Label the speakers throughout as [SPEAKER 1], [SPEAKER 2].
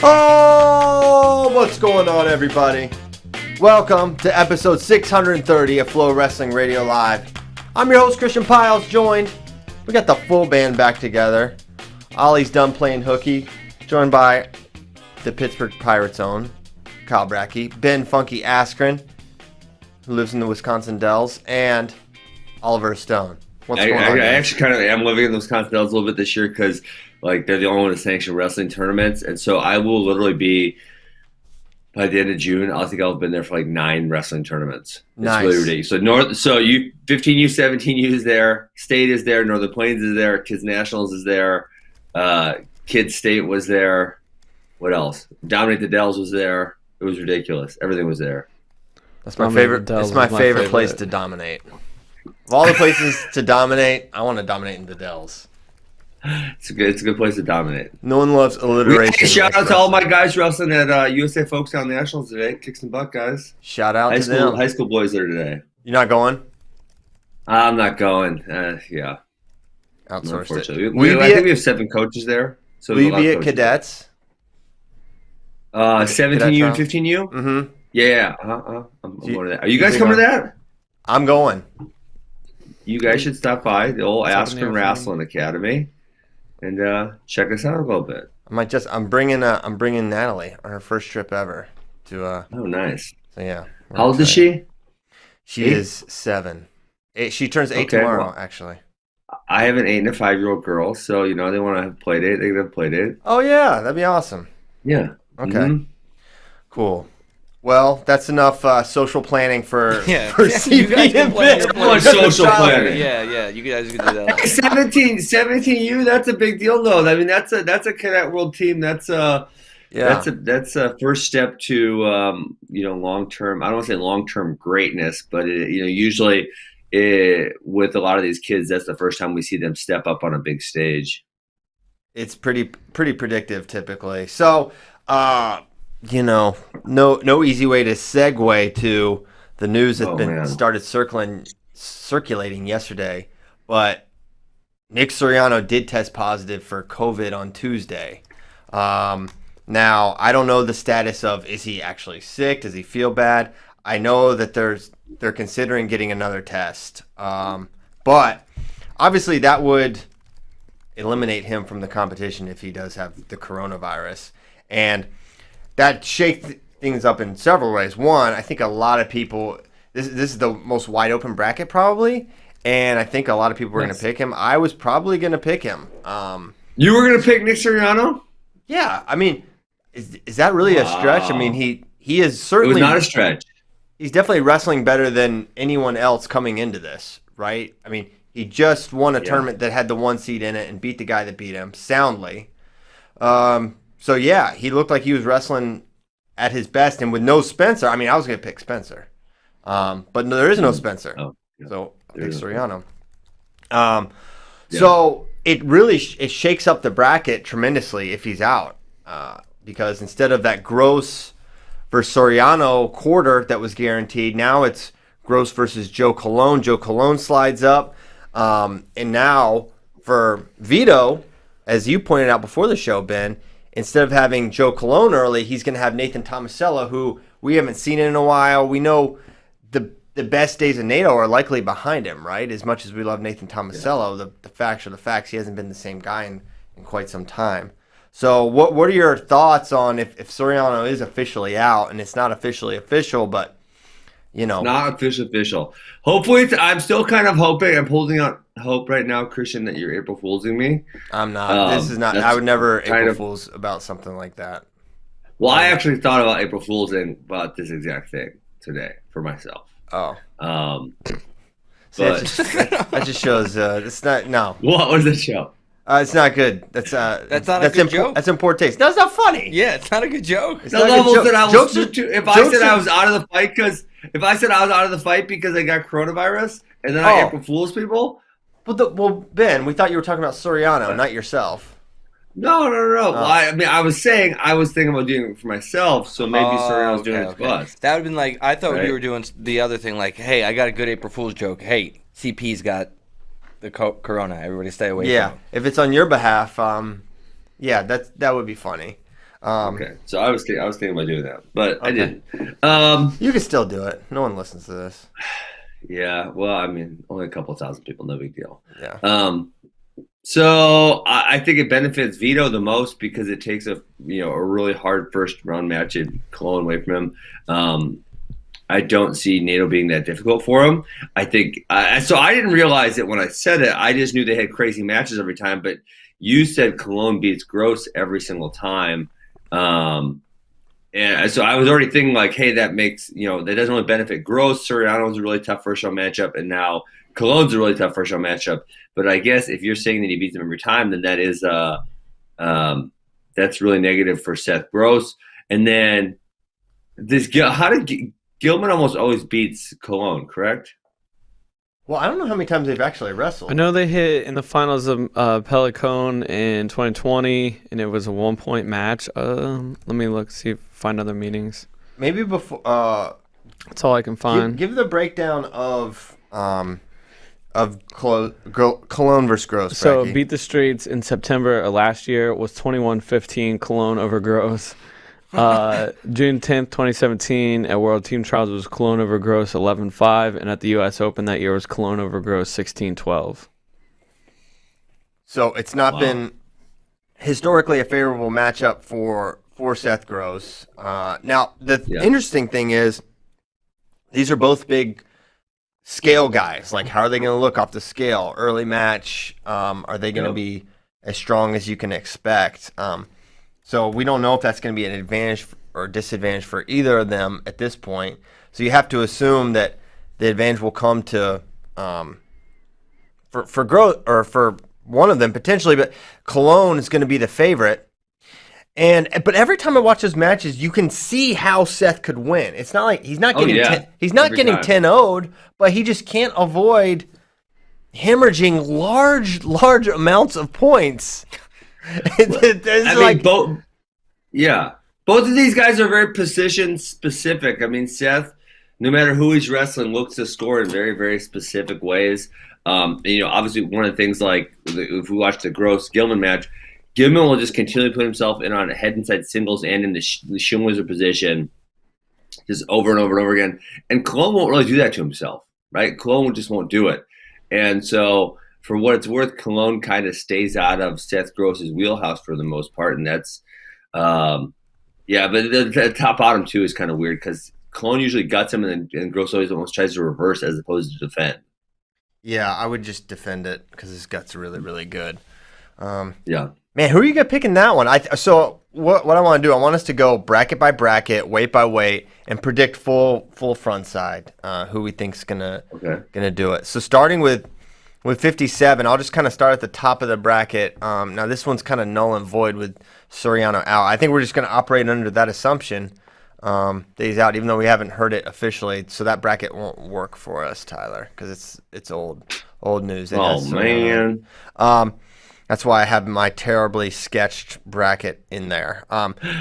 [SPEAKER 1] Oh, what's going on, everybody? Welcome to episode 630 of FloWrestling Radio Live. I'm your host, Christian Piles, joined. We got the full band back together. Ollie's done playing hooky, joined by the Pittsburgh Pirates' own Kyle Brackey, Ben Funky Askren, who lives in the Wisconsin Dells, and Oliver Stone. What's going on?
[SPEAKER 2] I actually kind of am living in the Wisconsin Dells a little bit this year because they're the only one to sanction wrestling tournaments, and so I will literally be by the end of June. I think I'll have been there for like 9 wrestling tournaments.
[SPEAKER 1] Nice.
[SPEAKER 2] It's really ridiculous. So 15U, 17U is there, State is there, Northern Plains is there, Kids Nationals is there, Kids State was there. What else? Dominate the Dells was there. It was ridiculous. Everything was there.
[SPEAKER 1] That's my favorite. It's my favorite place to dominate. Of all the places to dominate, I want to dominate in the Dells.
[SPEAKER 2] It's a good place to dominate.
[SPEAKER 1] No one loves alliteration.
[SPEAKER 2] Shout out to all my guys wrestling at USA Folkestown Nationals today. Kick some butt, guys.
[SPEAKER 1] Shout out to them.
[SPEAKER 2] High school boys there today.
[SPEAKER 1] You're not going?
[SPEAKER 2] I'm not going. Yeah.
[SPEAKER 1] Outsourced it.
[SPEAKER 2] I think we have 7 coaches there. So
[SPEAKER 1] will you be at cadets?
[SPEAKER 2] 17U and 15U?
[SPEAKER 1] Mm-hmm.
[SPEAKER 2] Yeah. I'm going to that. Are you guys coming to that?
[SPEAKER 1] I'm going.
[SPEAKER 2] You guys should stop by the old Aspen Wrestling Academy and check us out a little bit.
[SPEAKER 1] I'm bringing Natalie on her first trip ever to.
[SPEAKER 2] Oh, nice.
[SPEAKER 1] So yeah.
[SPEAKER 2] How old is she?
[SPEAKER 1] She is 7. She turns 8 tomorrow, actually.
[SPEAKER 2] I have an 8 and a 5-year-old girl, so they want to have play date. They can have play date.
[SPEAKER 1] Oh yeah, that'd be awesome.
[SPEAKER 2] Yeah.
[SPEAKER 1] Okay.
[SPEAKER 2] Mm-hmm.
[SPEAKER 1] Cool. Well, that's enough social planning for CP
[SPEAKER 3] you guys can plan
[SPEAKER 2] social planning.
[SPEAKER 3] Yeah. You guys can do that.
[SPEAKER 2] 17U. That's a big deal, though. I mean, that's a Cadet World team. That's a first step to long term. I don't want to say long term greatness, but usually with a lot of these kids, that's the first time we see them step up on a big stage.
[SPEAKER 1] It's pretty predictive typically. So. No easy way to segue to the news that's started circulating yesterday, but Nick Suriano did test positive for COVID on Tuesday. Now, I don't know the status of, is he actually sick? Does he feel bad? I know that they're considering getting another test. But obviously that would eliminate him from the competition if he does have the coronavirus. And that shakes things up in several ways. One, I think a lot of people, this is the most wide open bracket probably, and I think a lot of people were going to pick him. I was probably going to pick him.
[SPEAKER 2] You were going to pick Nick Suriano?
[SPEAKER 1] Yeah, I mean, is that really a stretch? I mean, he is certainly.
[SPEAKER 2] It was not a stretch.
[SPEAKER 1] He's definitely wrestling better than anyone else coming into this, right? I mean, he just won a tournament that had the 1 seed in it and beat the guy that beat him soundly. So, yeah, he looked like he was wrestling at his best. And with no Spencer, I mean, I was going to pick Spencer. But no, there is no Spencer. Oh, yeah. So, I pick Suriano. So, it shakes up the bracket tremendously if he's out. Because instead of that Gross versus Suriano quarter that was guaranteed, now it's Gross versus Joe Colon. Joe Colon slides up. And now for Vito, as you pointed out before the show, Ben, instead of having Joe Colon early, he's going to have Nathan Tomasello, who we haven't seen in a while. We know the best days of NATO are likely behind him, right? As much as we love Nathan Tomasello, the facts are the facts. He hasn't been the same guy in quite some time. So what are your thoughts on if Suriano is officially out, and it's not officially official, but,
[SPEAKER 2] Not official. Hopefully, I'm still kind of hoping. I'm holding out hope right now, Christian, that you're April Foolsing me.
[SPEAKER 1] I'm not. This is not. I would never April Fools about something like that.
[SPEAKER 2] Well, I actually thought about April Fools and about this exact thing today for myself.
[SPEAKER 1] Oh.
[SPEAKER 2] See,
[SPEAKER 1] that just shows it's not. No.
[SPEAKER 2] What was the show?
[SPEAKER 1] It's not good. That's
[SPEAKER 3] not a good joke.
[SPEAKER 1] That's in poor taste. No, it's not funny.
[SPEAKER 3] Yeah, it's not a good joke.
[SPEAKER 2] The levels that I was if I said I was out of the fight because I got coronavirus and then I April Fools people.
[SPEAKER 1] Well, Ben, we thought you were talking about Suriano, not yourself.
[SPEAKER 2] No. Well, I was thinking about doing it for myself, so maybe Suriano's doing it for us.
[SPEAKER 3] That would have been like, I thought you were doing the other thing, like, hey, I got a good April Fool's joke. Hey, CP's got the corona. Everybody stay away.
[SPEAKER 1] Yeah,
[SPEAKER 3] from it.
[SPEAKER 1] if it's on your behalf, yeah, that would be funny.
[SPEAKER 2] Okay, so I was thinking about doing that, but I didn't.
[SPEAKER 1] You can still do it. No one listens to this.
[SPEAKER 2] Yeah, well, I mean, only a couple thousand people, no big deal.
[SPEAKER 1] Yeah.
[SPEAKER 2] So I think it benefits Vito the most because it takes a really hard first round match in Cologne away from him. I don't see NATO being that difficult for him. I think so. I didn't realize it when I said it. I just knew they had crazy matches every time. But you said Cologne beats Gross every single time, and so I was already thinking like, hey, that makes that doesn't really benefit Gross. Suriano's a really tough first round matchup, and now Cologne's a really tough first round matchup. But I guess if you're saying that he beats him every time, then that is that's really negative for Seth Gross. And then Gilman almost always beats Cologne, correct?
[SPEAKER 1] Well, I don't know how many times they've actually wrestled.
[SPEAKER 4] I know they hit in the finals of Pelicone in 2020, and it was a 1-point match. Let me find other meetings.
[SPEAKER 1] Maybe before.
[SPEAKER 4] That's all I can find.
[SPEAKER 1] Give the breakdown of Cologne versus Gross.
[SPEAKER 4] So
[SPEAKER 1] Bracky.
[SPEAKER 4] Beat the Streets in September of last year was 21-15 Cologne over Gross. June 10th, 2017 at World Team Trials was Cologne over Gross 11-5, and at the U.S. Open that year was Cologne over Gross 16-12.
[SPEAKER 1] So it's not been historically a favorable matchup for Seth Gross. Now, the interesting thing is these are both big scale guys. Like, how are they going to look off the scale? Early match, are they going to be as strong as you can expect? So we don't know if that's going to be an advantage or disadvantage for either of them at this point. So you have to assume that the advantage will come to for Gross or for one of them potentially, but Cologne is going to be the favorite. But every time I watch those matches, you can see how Seth could win. It's not like he's not getting 10-0'd, but he just can't avoid hemorrhaging large amounts of points.
[SPEAKER 2] Both of these guys are very position specific. I mean, Seth, no matter who he's wrestling, looks to score in very, very specific ways. Obviously one of the things, like if we watch the Gross Gilman match, Gilman will just continually put himself in on a head inside singles and in the Schumlizer position just over and over and over again. And Cologne won't really do that to himself, right? Cologne just won't do it. And so for what it's worth, Cologne kind of stays out of Seth Gross's wheelhouse for the most part. And that's, but the top bottom too is kind of weird because Cologne usually guts him and Gross always almost tries to reverse as opposed to defend.
[SPEAKER 1] Yeah, I would just defend it because his guts are really, really good.
[SPEAKER 2] Man,
[SPEAKER 1] who are you picking that one? So what I want to do, I want us to go bracket by bracket, weight by weight, and predict full front side who we think's gonna do it. So starting with 57, I'll just kind of start at the top of the bracket. Now this one's kind of null and void with Suriano out. I think we're just going to operate under that assumption that he's out, even though we haven't heard it officially. So that bracket won't work for us, Tyler, because it's old news.
[SPEAKER 2] Oh man.
[SPEAKER 1] That's why I have my terribly sketched bracket in there.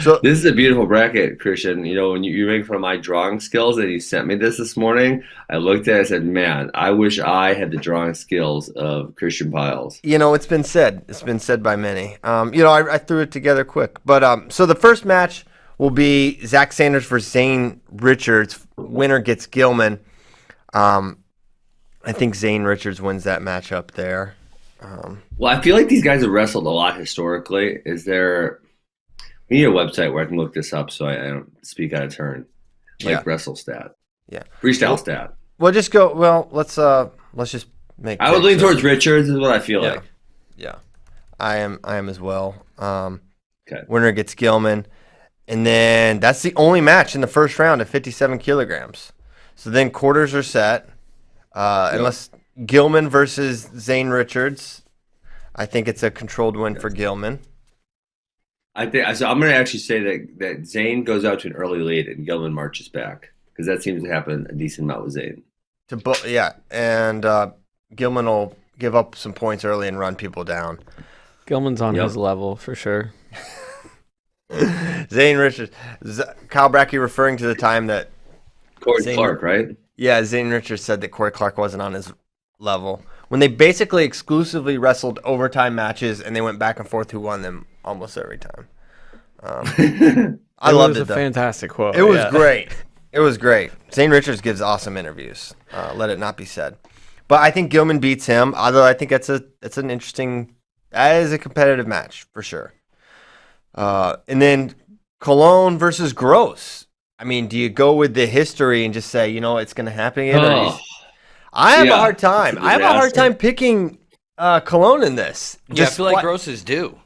[SPEAKER 1] So
[SPEAKER 2] this is a beautiful bracket, Christian. When you make fun of my drawing skills and you sent me this morning, I looked at it and said, man, I wish I had the drawing skills of Christian Piles.
[SPEAKER 1] It's been said. It's been said by many. I threw it together quick. But so the first match will be Zach Sanders versus Zane Richards. Winner gets Gilman. I think Zane Richards wins that matchup there.
[SPEAKER 2] Well, I feel like these guys have wrestled a lot historically. We need a website where I can look this up so I don't speak out of turn. Like WrestleStat.
[SPEAKER 1] Yeah.
[SPEAKER 2] Freestyle stat.
[SPEAKER 1] Well, just go. Well, let's just make.
[SPEAKER 2] I would lean towards Richards is what I feel like.
[SPEAKER 1] Yeah. I am as well.
[SPEAKER 2] Okay.
[SPEAKER 1] Winner gets Gilman. And then that's the only match in the first round at 57 kilograms. So then quarters are set. Unless Gilman versus Zane Richards. I think it's a controlled win for Gilman.
[SPEAKER 2] I'm going to actually say that Zane goes out to an early lead and Gilman marches back because that seems to happen a decent amount with Zane.
[SPEAKER 1] And Gilman will give up some points early and run people down.
[SPEAKER 4] Gilman's on his level for sure.
[SPEAKER 1] Zane Richards, Kyle Brackey referring to the time that
[SPEAKER 2] Corey Clark, right?
[SPEAKER 1] Yeah, Zane Richards said that Corey Clark wasn't on his level, when they basically exclusively wrestled overtime matches and they went back and forth who won them almost every time. I loved it. It was
[SPEAKER 4] a fantastic quote.
[SPEAKER 1] It was great. It was great. Zane Richards gives awesome interviews. Let it not be said. But I think Gilman beats him. Although I think that is a competitive match for sure. And then Colon versus Gross. I mean, do you go with the history and just say, it's going to happen again? I have a hard time. I have a hard time picking Colon in this.
[SPEAKER 3] I feel like Gross is due.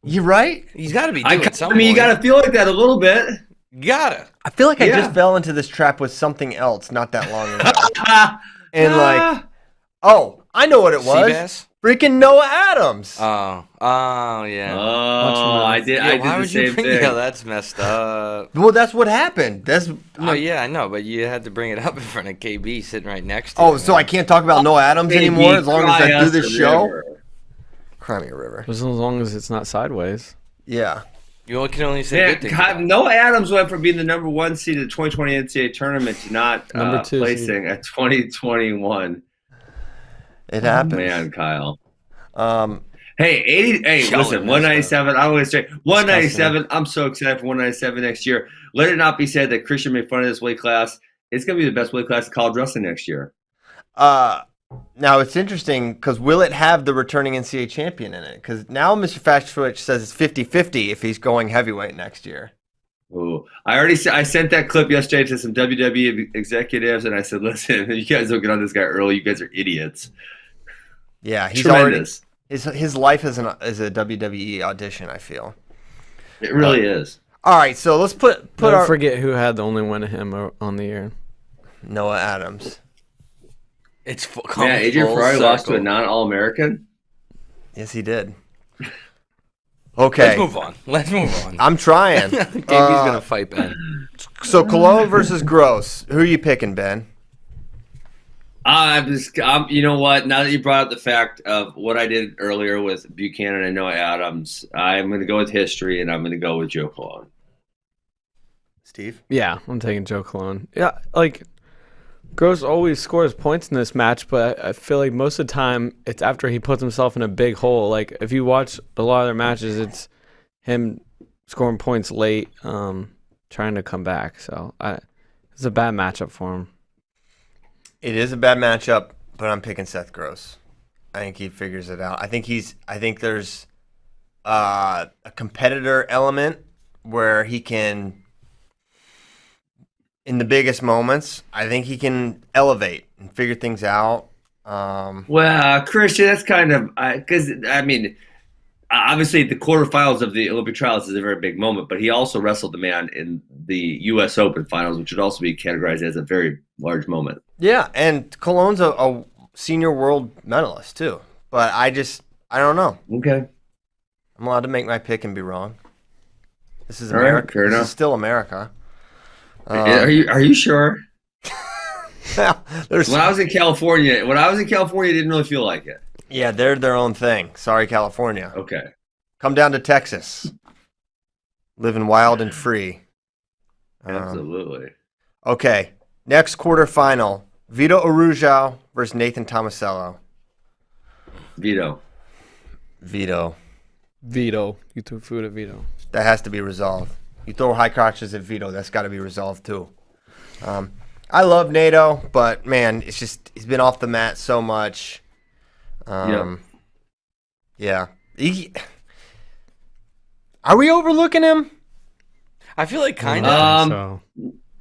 [SPEAKER 1] You right?
[SPEAKER 3] He's got to be due at some point.
[SPEAKER 2] You got to feel like that a little bit.
[SPEAKER 3] You gotta.
[SPEAKER 1] I feel like I just fell into this trap with something else not that long ago. And I know what it was.
[SPEAKER 3] Seabass?
[SPEAKER 1] Freaking Noah Adams.
[SPEAKER 3] Oh, yeah.
[SPEAKER 2] Oh, I did the same thing.
[SPEAKER 3] Yeah, that's messed up.
[SPEAKER 1] Well, that's what happened.
[SPEAKER 3] I know, but you had to bring it up in front of KB sitting right next to
[SPEAKER 1] you. Oh, so I can't talk about Noah Adams anymore as long as I do this show? Cry me a river.
[SPEAKER 4] As long as it's not sideways.
[SPEAKER 1] Yeah.
[SPEAKER 3] You can only say good things.
[SPEAKER 2] Noah Adams went from being the number 1 seed in the 2020 NCAA tournament to not
[SPEAKER 4] number 2
[SPEAKER 2] placing at 2021.
[SPEAKER 1] It happened.
[SPEAKER 2] Man, Kyle. Hey, listen, 197. I always say 197. I'm so excited for 197 next year. Let it not be said that Christian made fun of this weight class. It's going to be the best weight class in college wrestling next year.
[SPEAKER 1] Now, it's interesting because will it have the returning NCAA champion in it? Because now Mr. Fast Switch says it's 50-50 if he's going heavyweight next year.
[SPEAKER 2] Ooh. I sent that clip yesterday to some WWE executives, and I said, listen, you guys don't get on this guy early. You guys are idiots.
[SPEAKER 1] Yeah, he's
[SPEAKER 2] tremendous.
[SPEAKER 1] His life is a WWE audition, I feel.
[SPEAKER 2] It really is.
[SPEAKER 1] All right, so let's put
[SPEAKER 4] Don't forget who had the only win of him on the year.
[SPEAKER 1] Noah Adams.
[SPEAKER 3] It's
[SPEAKER 2] Adrian Ferrari lost to a non-All-American?
[SPEAKER 1] Yes, he did. Okay.
[SPEAKER 3] Let's move on.
[SPEAKER 1] I'm trying.
[SPEAKER 3] KB's going to fight Ben.
[SPEAKER 1] So, Colon versus Gross. Who are you picking, Ben?
[SPEAKER 2] You know what? Now that you brought up the fact of what I did earlier with Buchanan and Noah Adams, I'm going to go with history, and I'm going to go with Joe Colon.
[SPEAKER 1] Steve?
[SPEAKER 4] Yeah, I'm taking Joe Colon. Yeah, Gross always scores points in this match, but I feel like most of the time it's after he puts himself in a big hole. Like, if you watch a lot of their matches, it's him scoring points late, trying to come back. So it's a bad matchup for him.
[SPEAKER 1] It is a bad matchup, but I'm picking Seth Gross. I think he figures it out. I think there's a competitor element where he can, in the biggest moments, I think he can elevate and figure things out.
[SPEAKER 2] Well, Christian, that's kind of because obviously the quarterfinals of the Olympic trials is a very big moment, but he also wrestled the man in the U.S. Open finals, which would also be categorized as a very large moment.
[SPEAKER 1] Yeah, and Colon's a senior world medalist too, but I don't know.
[SPEAKER 2] Okay,
[SPEAKER 1] I'm allowed to make my pick and be wrong. This is America.
[SPEAKER 2] Right,
[SPEAKER 1] this is still America.
[SPEAKER 2] Are you sure?
[SPEAKER 1] When
[SPEAKER 2] I was in California, I didn't really feel like it.
[SPEAKER 1] Yeah, they're their own thing. Sorry, California.
[SPEAKER 2] Okay.
[SPEAKER 1] Come down to Texas. Living wild and free.
[SPEAKER 2] Absolutely.
[SPEAKER 1] Okay. Next quarterfinal. Vito Arujau versus Nathan Tomasello.
[SPEAKER 2] Vito.
[SPEAKER 4] You threw food at Vito.
[SPEAKER 1] That has to be resolved. You throw high crotches at Vito, that's got to be resolved too. I love NATO, but man, it's just he's been off the mat so much. Yeah. Are we overlooking him?
[SPEAKER 3] I feel like kind of.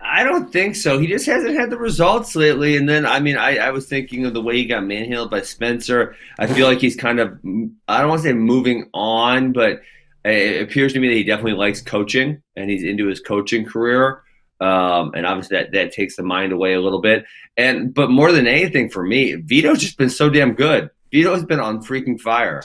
[SPEAKER 2] I don't think so. He just hasn't had the results lately. And then, I was thinking of the way he got manhandled by Spencer. I feel like he's kind of, I don't want to say moving on, but it appears to me that he definitely likes coaching and he's into his coaching career. And obviously that takes the mind away a little bit. But more than anything for me, Vito's just been so damn good. Vito has been on freaking fire.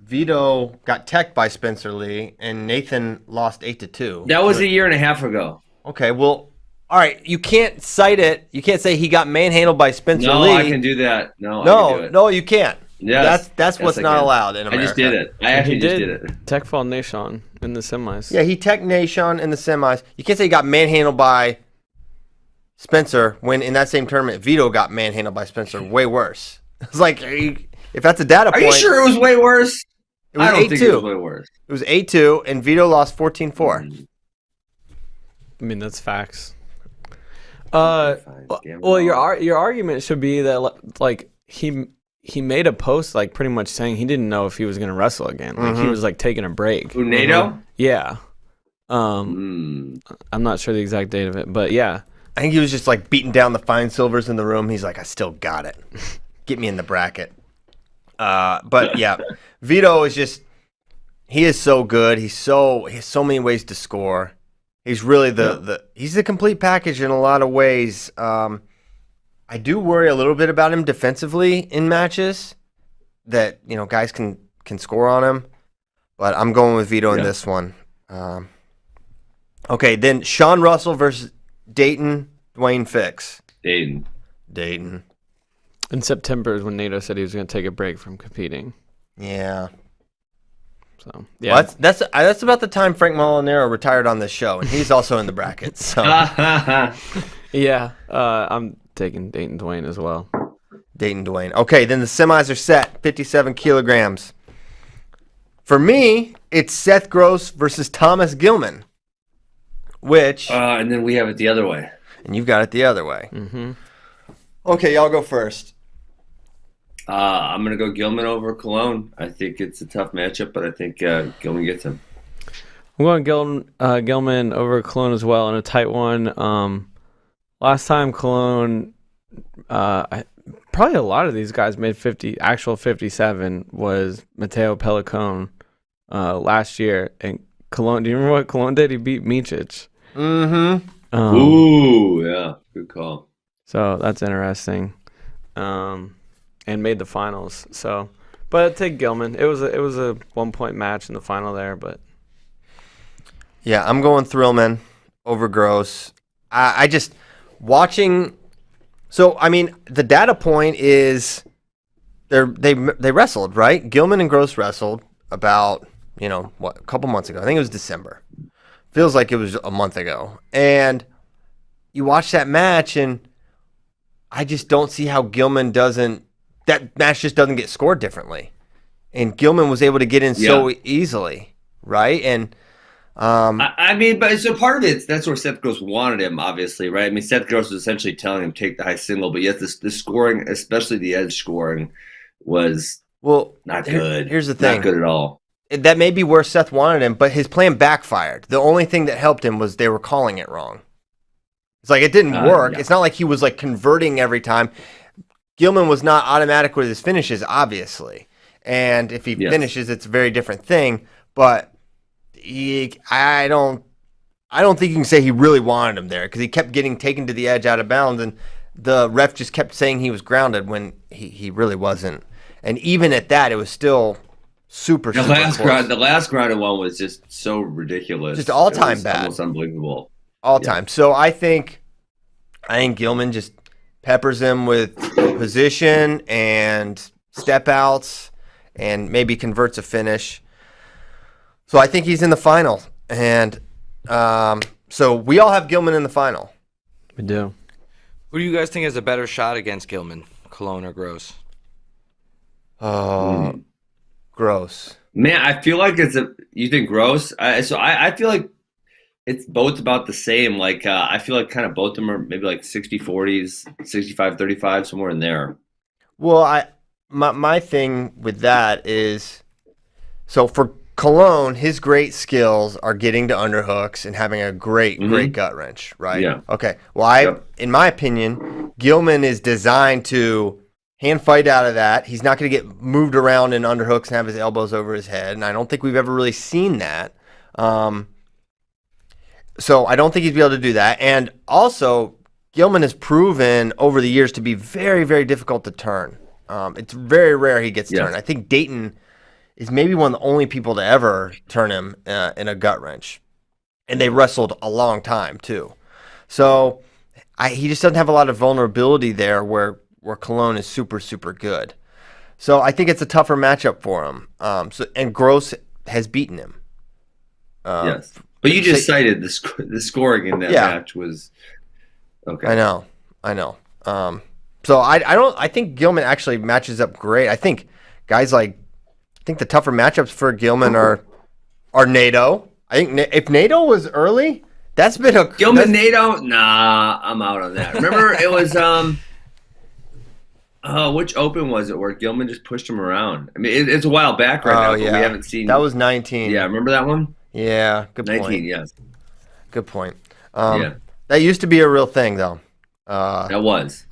[SPEAKER 1] Vito got teched by Spencer Lee, and Nathan lost 8-2.
[SPEAKER 2] That was a year and a half ago.
[SPEAKER 1] Okay, well, all right. You can't cite it. You can't say he got manhandled by Spencer Lee.
[SPEAKER 2] No, I can do that.
[SPEAKER 1] No, you can't.
[SPEAKER 2] Yes,
[SPEAKER 1] that's what's not allowed in America.
[SPEAKER 2] I just did it. I actually just did it.
[SPEAKER 4] Tech fall Nation in the semis.
[SPEAKER 1] Yeah, he teched Nation in the semis. You can't say he got manhandled by Spencer when in that same tournament Vito got manhandled by Spencer way worse. It's like, if that's a data point.
[SPEAKER 2] Are you sure it was way worse? I don't think it was way worse.
[SPEAKER 1] It was 8-2, and Vito lost 14-4.
[SPEAKER 4] I mean, that's facts. Well, your argument should be that like he made a post like pretty much saying he didn't know if he was going to wrestle again. Like he was like taking a break.
[SPEAKER 2] NATO?
[SPEAKER 4] Yeah. I'm not sure the exact date of it, but yeah.
[SPEAKER 1] I think he was just like beating down the fine silvers in the room. He's like, I still got it. Get me in the bracket. But yeah, Vito is he is so good. He has so many ways to score. He's really he's the complete package in a lot of ways. I do worry a little bit about him defensively in matches that, guys can score on him, but I'm going with Vito in this one. Okay, then Sean Russell versus Dayton Dwayne Fix.
[SPEAKER 2] Dayton.
[SPEAKER 4] In September is when NATO said he was going to take a break from competing.
[SPEAKER 1] Yeah.
[SPEAKER 4] So yeah,
[SPEAKER 1] well, that's about the time Frank Molinaro retired on this show, and he's also in the bracket. So
[SPEAKER 4] yeah, I'm taking Dayton Dwayne as well.
[SPEAKER 1] Dayton Dwayne. Okay, then the semis are set, 57 kilograms. For me, it's Seth Gross versus Thomas Gilman, which
[SPEAKER 2] and then we have it the other way,
[SPEAKER 1] and you've got it the other way.
[SPEAKER 4] Mm-hmm.
[SPEAKER 1] Okay, y'all go first.
[SPEAKER 2] I'm going to go Gilman over Cologne. I think it's a tough matchup, but I think Gilman gets him.
[SPEAKER 4] I'm going Gilman over Cologne as well in a tight one. Last time Cologne, probably a lot of these guys made 57 was Matteo Pellicone last year. And Cologne, do you remember what Cologne did? He beat Micic.
[SPEAKER 1] Mm-hmm.
[SPEAKER 2] Ooh, yeah. Good call.
[SPEAKER 4] So that's interesting. And made the finals. So, but I'd take Gilman. It was a 1-point match in the final there, but
[SPEAKER 1] yeah, I'm going Thrillman over Gross. I just watching. So I mean, the data point is they wrestled, right? Gilman and Gross wrestled about a couple months ago. I think it was December. Feels like it was a month ago. And you watch that match, and I just don't see how Gilman doesn't. That match just doesn't get scored differently, and Gilman was able to get in so easily, right? And
[SPEAKER 2] I mean, but so part of it, that's where Seth Gross wanted him, obviously, right? I mean, Seth Gross was essentially telling him take the high single, but yet the scoring, especially the edge scoring, was not good.
[SPEAKER 1] Here's the thing,
[SPEAKER 2] not good at all.
[SPEAKER 1] That may be where Seth wanted him, but his plan backfired. The only thing that helped him was they were calling it wrong. It's like it didn't work. Yeah. It's not like he was like converting every time. Gilman was not automatic with his finishes, obviously. And if he finishes, it's a very different thing. But I don't think you can say he really wanted him there because he kept getting taken to the edge out of bounds, and the ref just kept saying he was grounded when he really wasn't. And even at that, it was still super close.
[SPEAKER 2] The last grounded one was just so ridiculous.
[SPEAKER 1] Just all-time bad.
[SPEAKER 2] Almost unbelievable.
[SPEAKER 1] All-time. So I think Gilman just peppers him with position and step outs and maybe converts a finish. So I think he's in the final. And so we all have Gilman in the final.
[SPEAKER 4] We do.
[SPEAKER 3] Who do you guys think has a better shot against Gilman, Cologne or Gross?
[SPEAKER 1] Gross.
[SPEAKER 2] Man, I feel like you think Gross? I feel like it's both about the same. Like, I feel like kind of both of them are maybe like 60-40s, 65-35, somewhere in there.
[SPEAKER 1] Well, my thing with that is, so for Cologne, his great skills are getting to underhooks and having a great gut wrench, right?
[SPEAKER 2] Yeah.
[SPEAKER 1] Okay. Well, in my opinion, Gilman is designed to hand fight out of that. He's not going to get moved around in underhooks and have his elbows over his head, and I don't think we've ever really seen that. So I don't think he'd be able to do that. And also, Gilman has proven over the years to be very, very difficult to turn. It's very rare he gets turned. I think Dayton is maybe one of the only people to ever turn him in a gut wrench. And they wrestled a long time, too. So he just doesn't have a lot of vulnerability there where Cologne is super, super good. So I think it's a tougher matchup for him. And Gross has beaten him.
[SPEAKER 2] Yes. But you just cited the scoring in that match was Okay.
[SPEAKER 1] I know. So I think Gilman actually matches up great. I think guys like the tougher matchups for Gilman are NATO. I think if NATO was early, that's been a
[SPEAKER 2] Gilman NATO. Nah, I'm out on that. Remember, it was which Open was it where Gilman just pushed him around? I mean, it's a while back right now, but we haven't seen.
[SPEAKER 1] That was 19.
[SPEAKER 2] Yeah, remember that one?
[SPEAKER 1] Yeah, good
[SPEAKER 2] 19,
[SPEAKER 1] point.
[SPEAKER 2] 19, yes.
[SPEAKER 1] Good point. That used to be a real thing, though.
[SPEAKER 2] That was.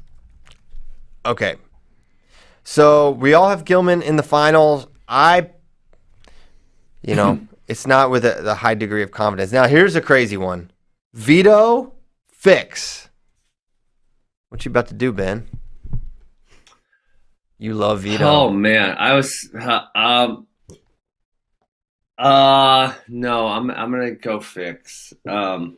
[SPEAKER 1] Okay. So we all have Gilman in the finals. It's not with a high degree of confidence. Now, here's a crazy one. Vito Fix. What you about to do, Ben? You love Vito.
[SPEAKER 2] Oh, man. I was no, I'm going to go Fix. But I'm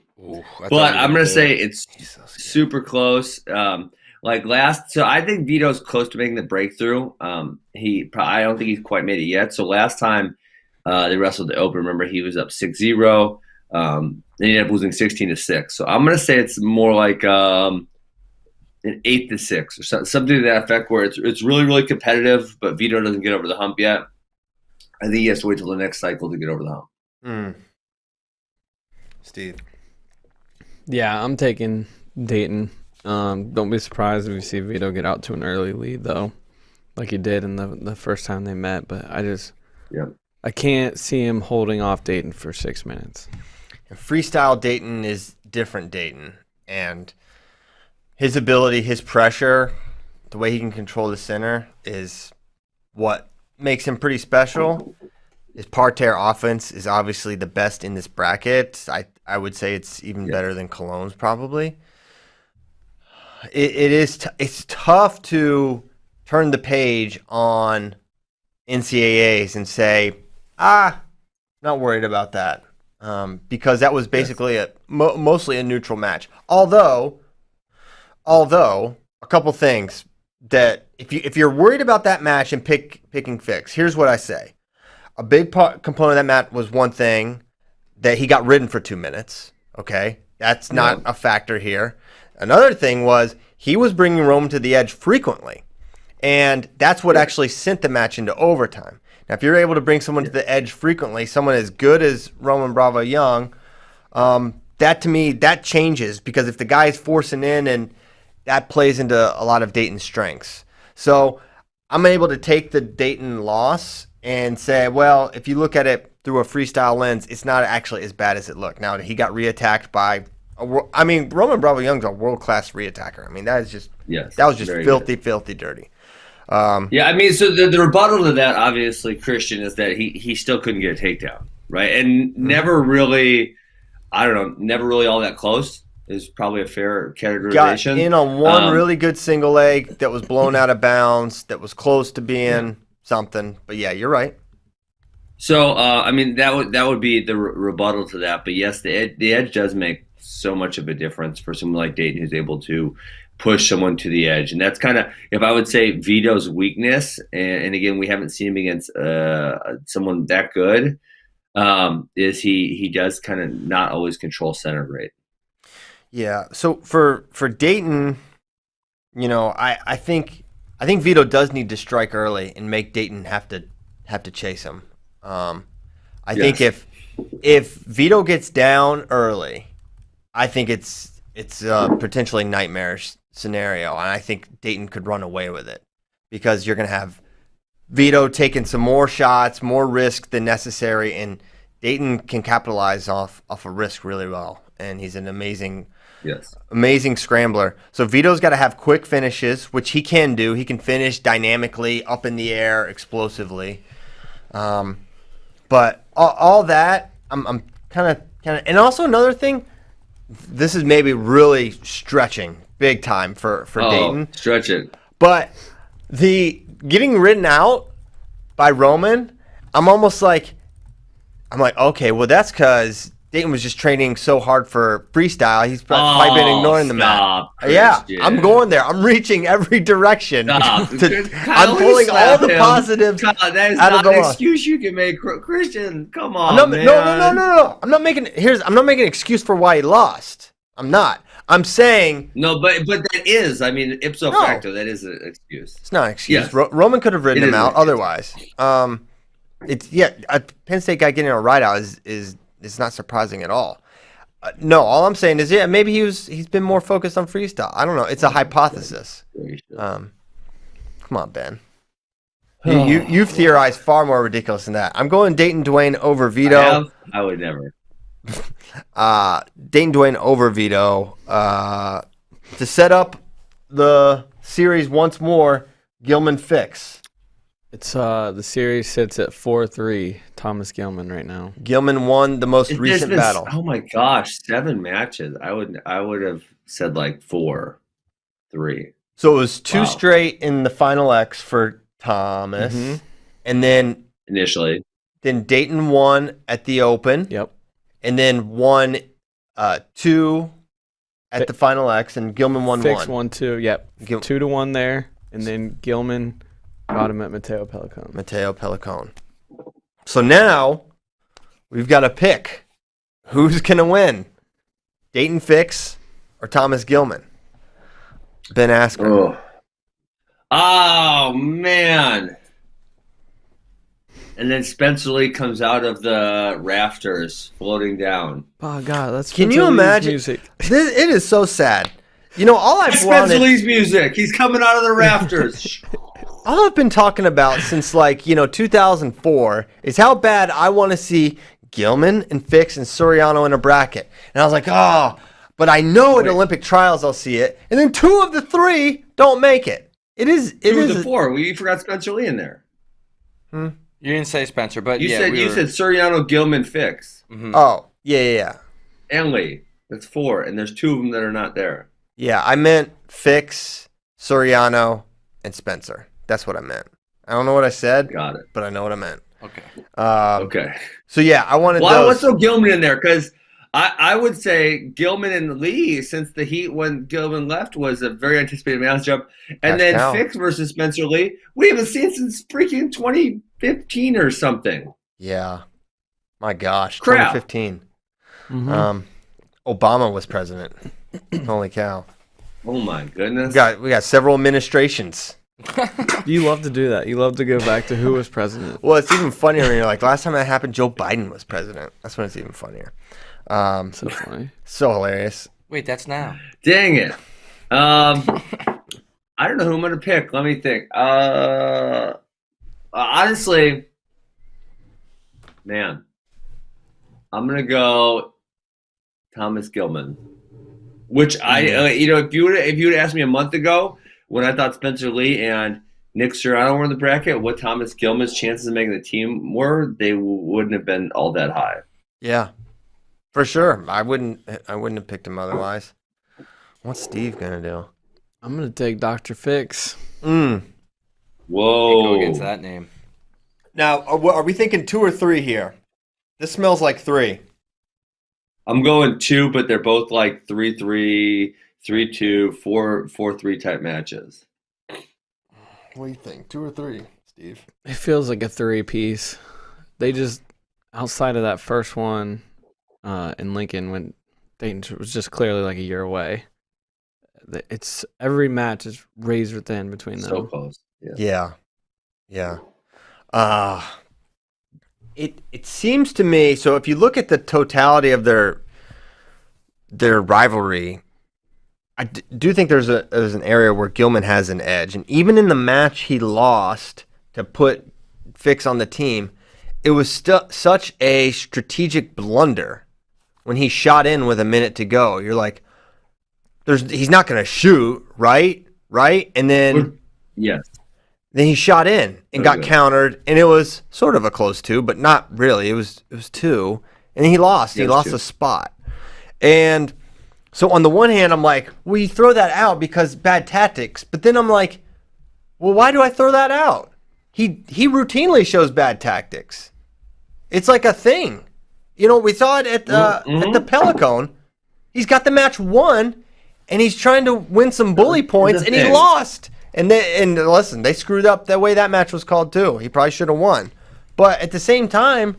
[SPEAKER 2] going to say it's super close. So I think Vito's close to making the breakthrough. I don't think he's quite made it yet. So last time they wrestled the Open, remember he was up 6-0. Then he ended up losing 16-6. So I'm going to say it's more like an 8-6 or something to that effect, where it's really, really competitive, but Vito doesn't get over the hump yet. I think he has to wait till the next cycle to get over the hump.
[SPEAKER 1] Steve.
[SPEAKER 4] Yeah, I'm taking Dayton. Don't be surprised if you see Vito get out to an early lead, though, like he did in the first time they met. But I can't see him holding off Dayton for 6 minutes.
[SPEAKER 1] And freestyle Dayton is different Dayton, and his ability, his pressure, the way he can control the center is what makes him pretty special. His parterre offense is obviously the best in this bracket. I would say it's even better than Cologne's probably. It's tough to turn the page on NCAAs and say, not worried about that, because that was basically mostly a neutral match. Although a couple things that if you're worried about that match and picking Fix, here's what I say. A big component of that match was one thing, that he got ridden for 2 minutes. Okay, that's not a factor here. Another thing was he was bringing Roman to the edge frequently, and that's what actually sent the match into overtime. Now, if you're able to bring someone to the edge frequently, someone as good as Roman Bravo Young, that to me, that changes, because if the guy is forcing in, and that plays into a lot of Dayton's strengths. So I'm able to take the Dayton loss and say, well, if you look at it through a freestyle lens, it's not actually as bad as it looked. Now, he got reattacked by Roman Bravo Young's a world-class reattacker. I mean, that was just filthy dirty.
[SPEAKER 2] So the rebuttal to that, obviously, Christian, is that he still couldn't get a takedown, right? And never really all that close is probably a fair categorization.
[SPEAKER 1] Got in on one really good single leg that was blown out of bounds, that was close to being something. But yeah, you're right.
[SPEAKER 2] So that would be the rebuttal to that. But yes, the edge does make so much of a difference for someone like Dayton, who's able to push someone to the edge. And that's kind of, if I would say, Vito's weakness, and again, we haven't seen him against someone that good, is he does kind of not always control center great.
[SPEAKER 1] Yeah. So for Dayton, I think Vito does need to strike early and make Dayton have to chase him. I think if Vito gets down early, I think it's a potentially nightmarish scenario, and I think Dayton could run away with it, because you're going to have Vito taking some more shots, more risk than necessary, and Dayton can capitalize off a risk really well, and he's an amazing scrambler. So Vito's got to have quick finishes, which he can do. He can finish dynamically, up in the air, explosively. But all that, I'm kind of, and also another thing, this is maybe really stretching big time for Dayton.
[SPEAKER 2] Stretch it.
[SPEAKER 1] But the getting ridden out by Roman, I'm like, okay, well, that's because Dayton was just training so hard for freestyle. He's probably been ignoring the mat. Yeah, I'm going there. I'm reaching every direction. I'm pulling all the positives
[SPEAKER 2] that is
[SPEAKER 1] out of the
[SPEAKER 2] not an excuse you can make, Christian. Come on, man.
[SPEAKER 1] No. I'm not making an excuse for why he lost. I'm not. I'm saying
[SPEAKER 2] no, but that is, I mean, ipso facto, that is an excuse.
[SPEAKER 1] It's not an excuse.
[SPEAKER 2] Yes.
[SPEAKER 1] Roman could have ridden him out otherwise. Penn State guy getting a ride out is not surprising at all. No, all I'm saying is, maybe he's been more focused on freestyle. I don't know. It's a hypothesis. Come on, Ben. You've theorized far more ridiculous than that. I'm going Dayton Dwayne over Vito.
[SPEAKER 2] I would never.
[SPEAKER 1] Dayton Dwayne over Vito to set up the series once more. Gilman Fix.
[SPEAKER 4] It's the series sits at 4-3. Thomas Gilman right now.
[SPEAKER 1] Gilman won the most recent battle.
[SPEAKER 2] Oh my gosh, 7 matches. I would have said like 4-3.
[SPEAKER 1] So it was 2 straight in the final X for Thomas, and then
[SPEAKER 2] initially,
[SPEAKER 1] then Dayton won at the Open.
[SPEAKER 4] Yep.
[SPEAKER 1] And then won 2 at the final X, and Gilman won
[SPEAKER 4] Fix
[SPEAKER 1] 1.
[SPEAKER 4] 1-2. Yep. 2-1 there, and then Gilman got him at Mateo Pelicone. So now we've got to pick who's going to win, Dayton Fix or Thomas Gilman. Ben Askren.
[SPEAKER 2] Oh man. And then Spencer Lee comes out of the rafters, floating down.
[SPEAKER 4] Oh God, that's
[SPEAKER 1] Can you imagine? Music. It is so sad. All I've
[SPEAKER 2] Spencer Lee's music. He's coming out of the rafters.
[SPEAKER 1] All I've been talking about since 2004 is how bad I want to see Gilman and Fix and Suriano in a bracket. And I was like, but I know at Olympic trials I'll see it. And then 2 of the 3 don't make it. It is
[SPEAKER 2] 2 of the 4. We forgot Spencer Lee in there.
[SPEAKER 3] You didn't say Spencer, but
[SPEAKER 2] you said Suriano, Gilman, Fix.
[SPEAKER 1] Mm-hmm. Oh, yeah.
[SPEAKER 2] And Lee. That's 4, and there's 2 of them that are not there.
[SPEAKER 1] Yeah, I meant Fix, Suriano, and Spencer. That's what I meant. I don't know what I said.
[SPEAKER 2] Got it.
[SPEAKER 1] But I know what I meant.
[SPEAKER 3] Okay.
[SPEAKER 1] Okay. So yeah, I wanted.
[SPEAKER 2] Well, let's throw Gilman in there because I would say Gilman and Lee, since the Heat when Gilman left was a very anticipated matchup, and then Fix versus Spencer Lee, we haven't seen since freaking 2015 or something.
[SPEAKER 1] Yeah. My gosh, 2015. Obama was president. Holy cow.
[SPEAKER 2] Oh my goodness.
[SPEAKER 1] We got several administrations.
[SPEAKER 4] You love to do that. You love to go back to who was president.
[SPEAKER 1] Well, it's even funnier when you're like, last time that happened, Joe Biden was president. That's when it's even funnier.
[SPEAKER 4] So funny.
[SPEAKER 1] So hilarious.
[SPEAKER 3] Wait, that's now.
[SPEAKER 2] Dang it. I don't know who I'm going to pick. Let me think. Honestly, man, I'm going to go Thomas Gilman. Which if you would asked me a month ago when I thought Spencer Lee and Nick Suriano were in the bracket, what Thomas Gilman's chances of making the team were, they wouldn't have been all that high.
[SPEAKER 1] Yeah, for sure. I wouldn't have picked him otherwise. What's Steve gonna do?
[SPEAKER 4] I'm gonna take Dr. Fix.
[SPEAKER 2] Whoa!
[SPEAKER 3] Go against that name.
[SPEAKER 1] Now, are we thinking 2 or 3 here? This smells like 3.
[SPEAKER 2] I'm going 2, but they're both like 3-3, 3-2, 4-3 type matches.
[SPEAKER 1] What do you think? 2 or 3, Steve?
[SPEAKER 4] It feels like a 3-piece. They just, outside of that first one in Lincoln, when Dayton was just clearly like a year away. It's every match is razor thin between them.
[SPEAKER 2] So close.
[SPEAKER 1] Yeah. It seems to me, so if you look at the totality of their rivalry, I do think there's an area where Gilman has an edge. And even in the match he lost to put Fix on the team, it was such a strategic blunder when he shot in with a minute to go. You're like, he's not going to shoot, right? And then
[SPEAKER 2] yes.
[SPEAKER 1] Then he shot in and got countered, and it was sort of a close 2, but not really. It was 2, and he lost. He lost a spot. And so on the one hand, I'm like, well, you throw that out because bad tactics. But then I'm like, well, why do I throw that out? He routinely shows bad tactics. It's like a thing. We saw it at the Pelicone. He's got the match won, and he's trying to win some bully points, and he lost. And listen, they screwed up the way that match was called too. He probably should have won. But at the same time,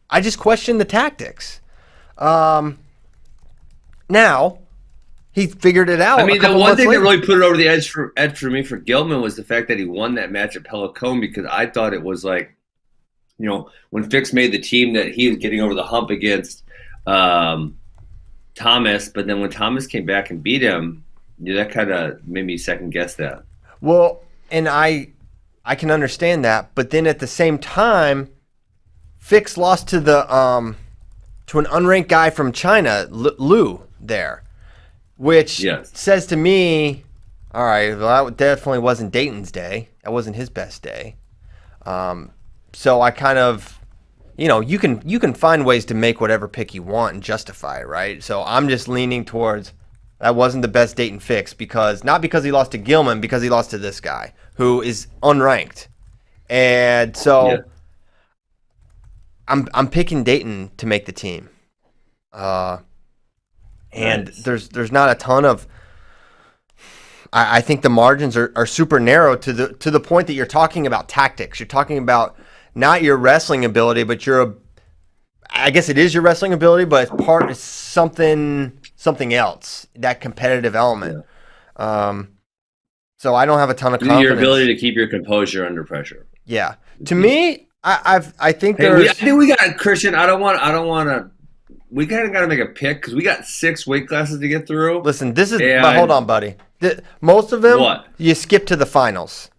[SPEAKER 1] I just question the tactics. Now, he figured it out.
[SPEAKER 2] I mean, the one thing that really put it over the edge for me for Gilman was the fact that he won that match at Pelicone, because I thought it was like, when Fix made the team, that he was getting over the hump against Thomas, but then when Thomas came back and beat him, that kind of made me second guess that.
[SPEAKER 1] Well, and I can understand that, but then at the same time, Fix lost to an unranked guy from China, Lu, there, which says to me, all right, well, that definitely wasn't Dayton's day. That wasn't his best day. So I kind of, you can find ways to make whatever pick you want and justify it, right? So I'm just leaning towards that wasn't the best Dayton Fix, not because he lost to Gilman, because he lost to this guy who is unranked. And so I'm picking Dayton to make the team. And nice. There's not a ton of. I think the margins are super narrow to the point that you're talking about tactics. You're talking about not your wrestling ability, but I guess it is your wrestling ability, but it's something else, that competitive element. Yeah. So I don't have a ton of confidence.
[SPEAKER 2] Your ability to keep your composure under pressure.
[SPEAKER 1] Yeah. To me, I think
[SPEAKER 2] I think we got Christian. I don't want to. We kind of got to make a pick because we got 6 weight classes to get through.
[SPEAKER 1] Listen, but hold on, buddy. Most of them, you skip to the finals.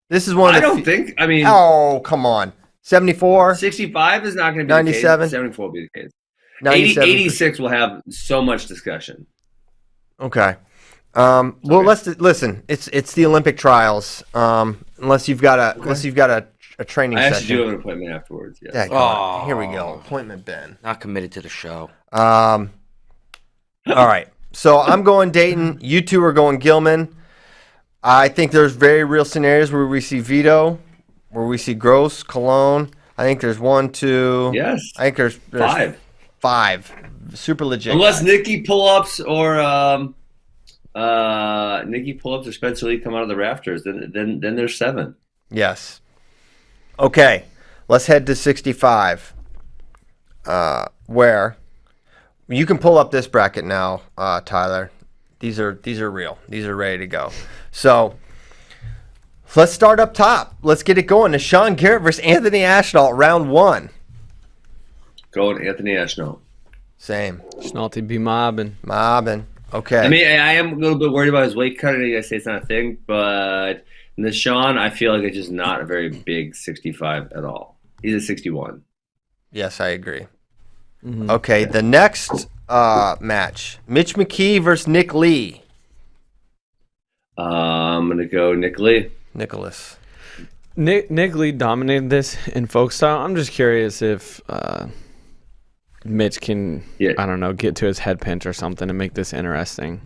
[SPEAKER 1] This is one of the. Oh, come on. 74?
[SPEAKER 2] 65 is not going to be
[SPEAKER 1] 97?
[SPEAKER 2] the case. 74 will be the case. 86 will have so much discussion.
[SPEAKER 1] Okay. Well, listen. It's the Olympic trials. Unless you've got a training session.
[SPEAKER 2] I actually do have an appointment afterwards.
[SPEAKER 1] Yeah. Here we go. Appointment Ben.
[SPEAKER 3] Not committed to the show.
[SPEAKER 1] All right. So I'm going Dayton. You two are going Gilman. I think there's very real scenarios where we see Vito, where we see Gross, Cologne. I think there's 1, 2.
[SPEAKER 2] Yes.
[SPEAKER 1] I think there's
[SPEAKER 2] 5.
[SPEAKER 1] 5. Super legit.
[SPEAKER 2] Unless Nikki pull-ups or Spencer Lee come out of the rafters, then there's 7.
[SPEAKER 1] Yes. Okay. Let's head to 65. Where you can pull up this bracket now, Tyler. These are real. These are ready to go. So let's start up top. Let's get it going. Sean Garrett versus Anthony Ashnault, round 1.
[SPEAKER 2] Going Anthony Ashnault.
[SPEAKER 1] Same.
[SPEAKER 4] Schnaulty be mobbing.
[SPEAKER 1] Okay.
[SPEAKER 2] I mean, I am a little bit worried about his weight cut. I say it's not a thing, but Sean, I feel like it's just not a very big 65 at all. He's a 61.
[SPEAKER 1] Yes, I agree. Mm-hmm. Okay, the next match, Mitch McKee versus Nick Lee.
[SPEAKER 2] I'm going to go Nick Lee.
[SPEAKER 1] Nicholas.
[SPEAKER 4] Nick Lee dominated this in folk style. I'm just curious if Mitch can, I don't know, get to his head pinch or something and make this interesting.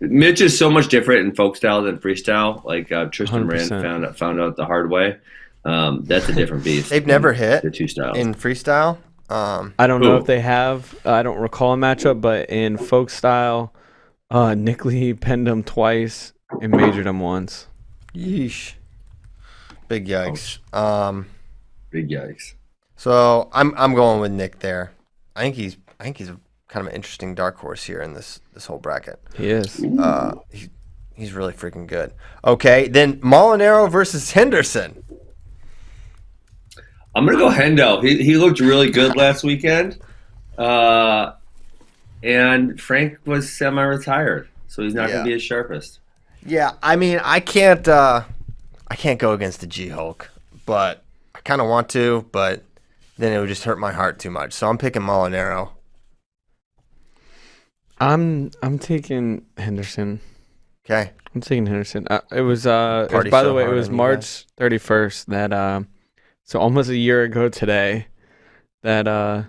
[SPEAKER 2] Mitch is so much different in folk style than freestyle. Like Tristan
[SPEAKER 4] 100%.
[SPEAKER 2] Rand found out the hard way. That's a different beast.
[SPEAKER 1] They've never hit
[SPEAKER 2] the 2 styles
[SPEAKER 1] in freestyle.
[SPEAKER 4] I don't know if they have. I don't recall a matchup, but in folk style, Nick Lee pinned him twice and majored him once.
[SPEAKER 1] Yeesh. Big yikes.
[SPEAKER 2] Big yikes.
[SPEAKER 1] So I'm going with Nick there. I think he's a kind of an interesting dark horse here in this whole bracket.
[SPEAKER 4] He is.
[SPEAKER 1] He's really freaking good. Okay, then Molinaro versus Henderson.
[SPEAKER 2] I'm gonna go Hendo. He looked really good last weekend, and Frank was semi-retired, so he's not gonna be his sharpest.
[SPEAKER 1] Yeah, I mean, I can't go against the G-Hulk, but I kind of want to, but then it would just hurt my heart too much. So I'm picking Molinaro.
[SPEAKER 4] I'm taking Henderson.
[SPEAKER 1] Okay.
[SPEAKER 4] I'm taking Henderson. It was by the way, it was March 31st that so almost a year ago today that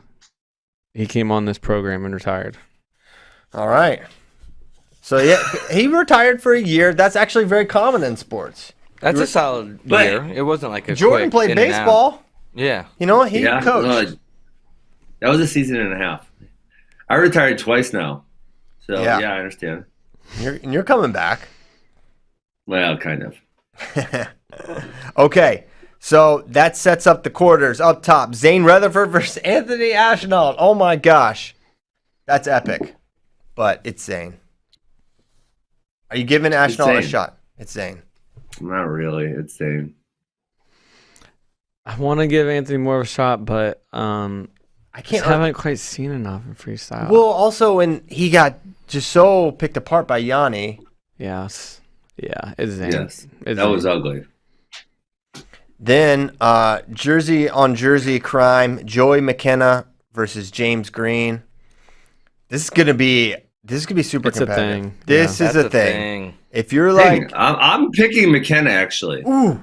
[SPEAKER 4] he came on this program and retired.
[SPEAKER 1] All right. So yeah, he retired for a year. That's actually very common in sports.
[SPEAKER 3] That's a solid year. It wasn't like a
[SPEAKER 1] Jordan
[SPEAKER 3] quick
[SPEAKER 1] played baseball.
[SPEAKER 3] Yeah.
[SPEAKER 1] You know what? He coached.
[SPEAKER 2] That was a season and a half. I retired twice now. So yeah, I understand.
[SPEAKER 1] You're coming back.
[SPEAKER 2] Well, kind of.
[SPEAKER 1] Okay. So that sets up the quarters up top. Zane Rutherford versus Anthony Ashnault. Oh my gosh. That's epic. But it's Zane. Are you giving Ashnall a shot? It's Zane.
[SPEAKER 2] Not really. It's Zane.
[SPEAKER 4] I want to give Anthony more of a shot, but
[SPEAKER 1] I can't.
[SPEAKER 4] Haven't quite seen enough in freestyle.
[SPEAKER 1] Well, also when he got just so picked apart by Yanni.
[SPEAKER 4] Yes. Yeah, it's Zane.
[SPEAKER 2] Yes,
[SPEAKER 4] it's
[SPEAKER 2] that was ugly.
[SPEAKER 1] Then Jersey on Jersey crime, Joey McKenna versus James Green. This is gonna be super
[SPEAKER 4] It's
[SPEAKER 1] competitive.
[SPEAKER 4] a thing.
[SPEAKER 1] This is a thing. If you're like,
[SPEAKER 2] I'm picking McKenna actually.
[SPEAKER 1] Ooh,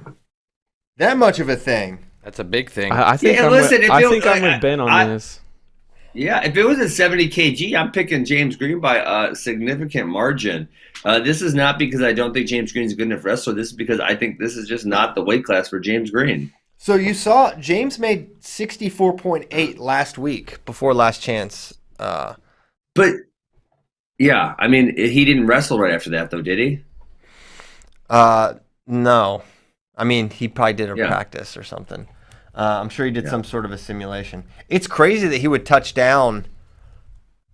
[SPEAKER 1] that much of a thing.
[SPEAKER 3] That's a big thing.
[SPEAKER 4] I think I'm with Ben on this.
[SPEAKER 2] Yeah, if it was at 70 kg, I'm picking James Green by a significant margin. This is not because I don't think James Green is a good enough wrestler. This is because I think this is just not the weight class for James Green.
[SPEAKER 1] So you saw James made 64.8 last week before Last Chance.
[SPEAKER 2] But yeah, I mean, he didn't wrestle right after that, though, did he?
[SPEAKER 1] No. I mean, he probably did a practice or something. I'm sure he did some sort of a simulation. It's crazy that he would touch down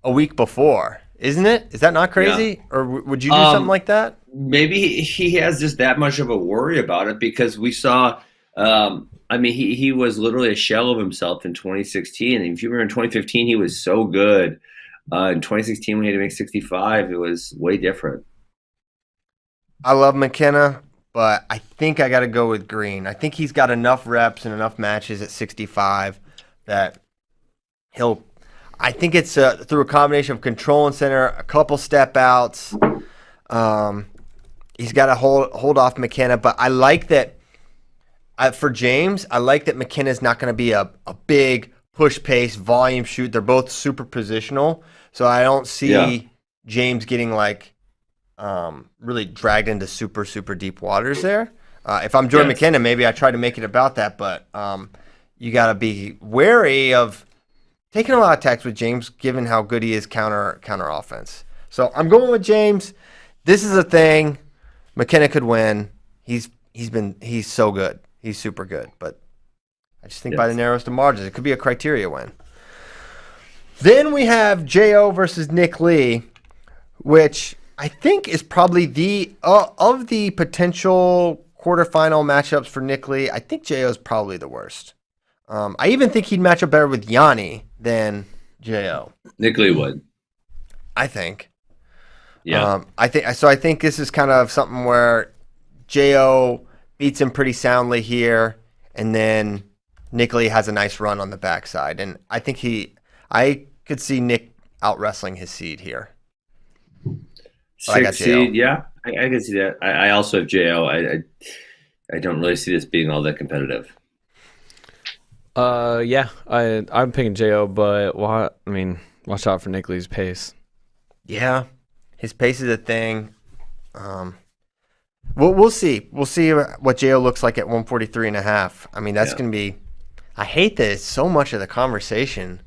[SPEAKER 1] a week before, isn't it? Is that not crazy? Yeah. Or would you do something like that?
[SPEAKER 2] Maybe he has just that much of a worry about it because we saw I mean, he was literally a shell of himself in 2016. And if you remember in 2015, he was so good. In 2016, when he had to make 65, it was way different.
[SPEAKER 1] I love McKenna, but I think I got to go with Green. I think he's got enough reps and enough matches at 65 that he'll – I think it's through a combination of control and center, a couple step outs. He's got to hold off McKenna, but I like that for James, I like that McKenna's not going to be a big push pace, volume shoot. They're both super positional, so I don't see James getting like really dragged into super, super deep waters there. If I'm Jordan McKenna, maybe I try to make it about that, but you got to be wary of taking a lot of attacks with James, given how good he is counter offense. So I'm going with James. This is a thing. McKenna could win. He's so good. He's super good, but I just think by the narrowest of margins, it could be a criteria win. Then we have Jo versus Nick Lee, which I think is probably of the potential quarterfinal matchups for Nick Lee. I think Jo is probably the worst. I even think he'd match up better with Yanni than Jo.
[SPEAKER 2] Nick Lee would.
[SPEAKER 1] I think.
[SPEAKER 2] Yeah.
[SPEAKER 1] I think this is kind of something where Jo beats him pretty soundly here, and then Nick Lee has a nice run on the backside. And I think I could see Nick out wrestling his seed here.
[SPEAKER 2] Sixth seed, yeah. I can see that. I also have Jo. I don't really see this being all that competitive.
[SPEAKER 4] Yeah, I'm picking Jo, but watch out for Nick Lee's pace.
[SPEAKER 1] Yeah, his pace is a thing. We'll see. We'll see what Jo looks like at 143.5. I mean, that's going to be. I hate that so much of the conversation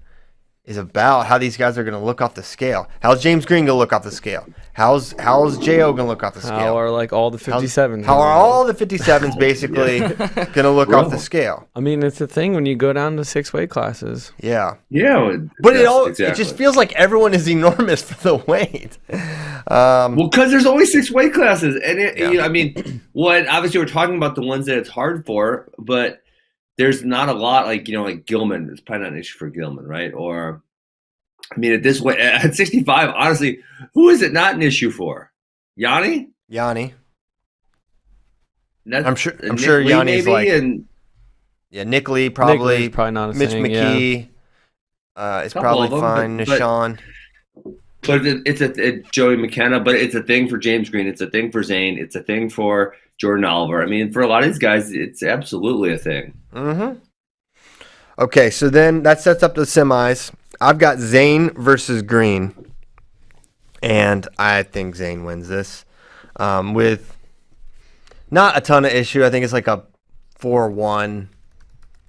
[SPEAKER 1] is about how these guys are going to look off the scale. How's James Green going to look off the scale? How's Jo going to look off the scale?
[SPEAKER 4] How are like all the 57s?
[SPEAKER 1] How are all the 57s basically going to look off the scale?
[SPEAKER 4] I mean, it's a thing when you go down to 6 weight classes.
[SPEAKER 1] Yeah.
[SPEAKER 2] Yeah.
[SPEAKER 1] But it just feels like everyone is enormous for the weight.
[SPEAKER 2] Well, because there's only 6 weight classes. And, I mean, obviously we're talking about the ones that it's hard for, but there's not a lot like Gilman. It's probably not an issue for Gilman, right? Or, I mean, at 65, honestly, who is it not an issue for? Yanni? I'm sure
[SPEAKER 1] Yanni's
[SPEAKER 2] maybe,
[SPEAKER 1] Nick Lee probably.
[SPEAKER 4] Nick Lee's probably not a
[SPEAKER 1] Mitch
[SPEAKER 4] thing,
[SPEAKER 1] McKee is probably fine. Nishan.
[SPEAKER 2] But it's Joey McKenna, but it's a thing for James Green. It's a thing for Zane. It's a thing for Jordan Oliver. I mean, for a lot of these guys, it's absolutely a thing.
[SPEAKER 1] Mm-hmm. Okay, so then that sets up the semis. I've got Zane versus Green, and I think Zane wins this with not a ton of issue. I think it's like a 4-1,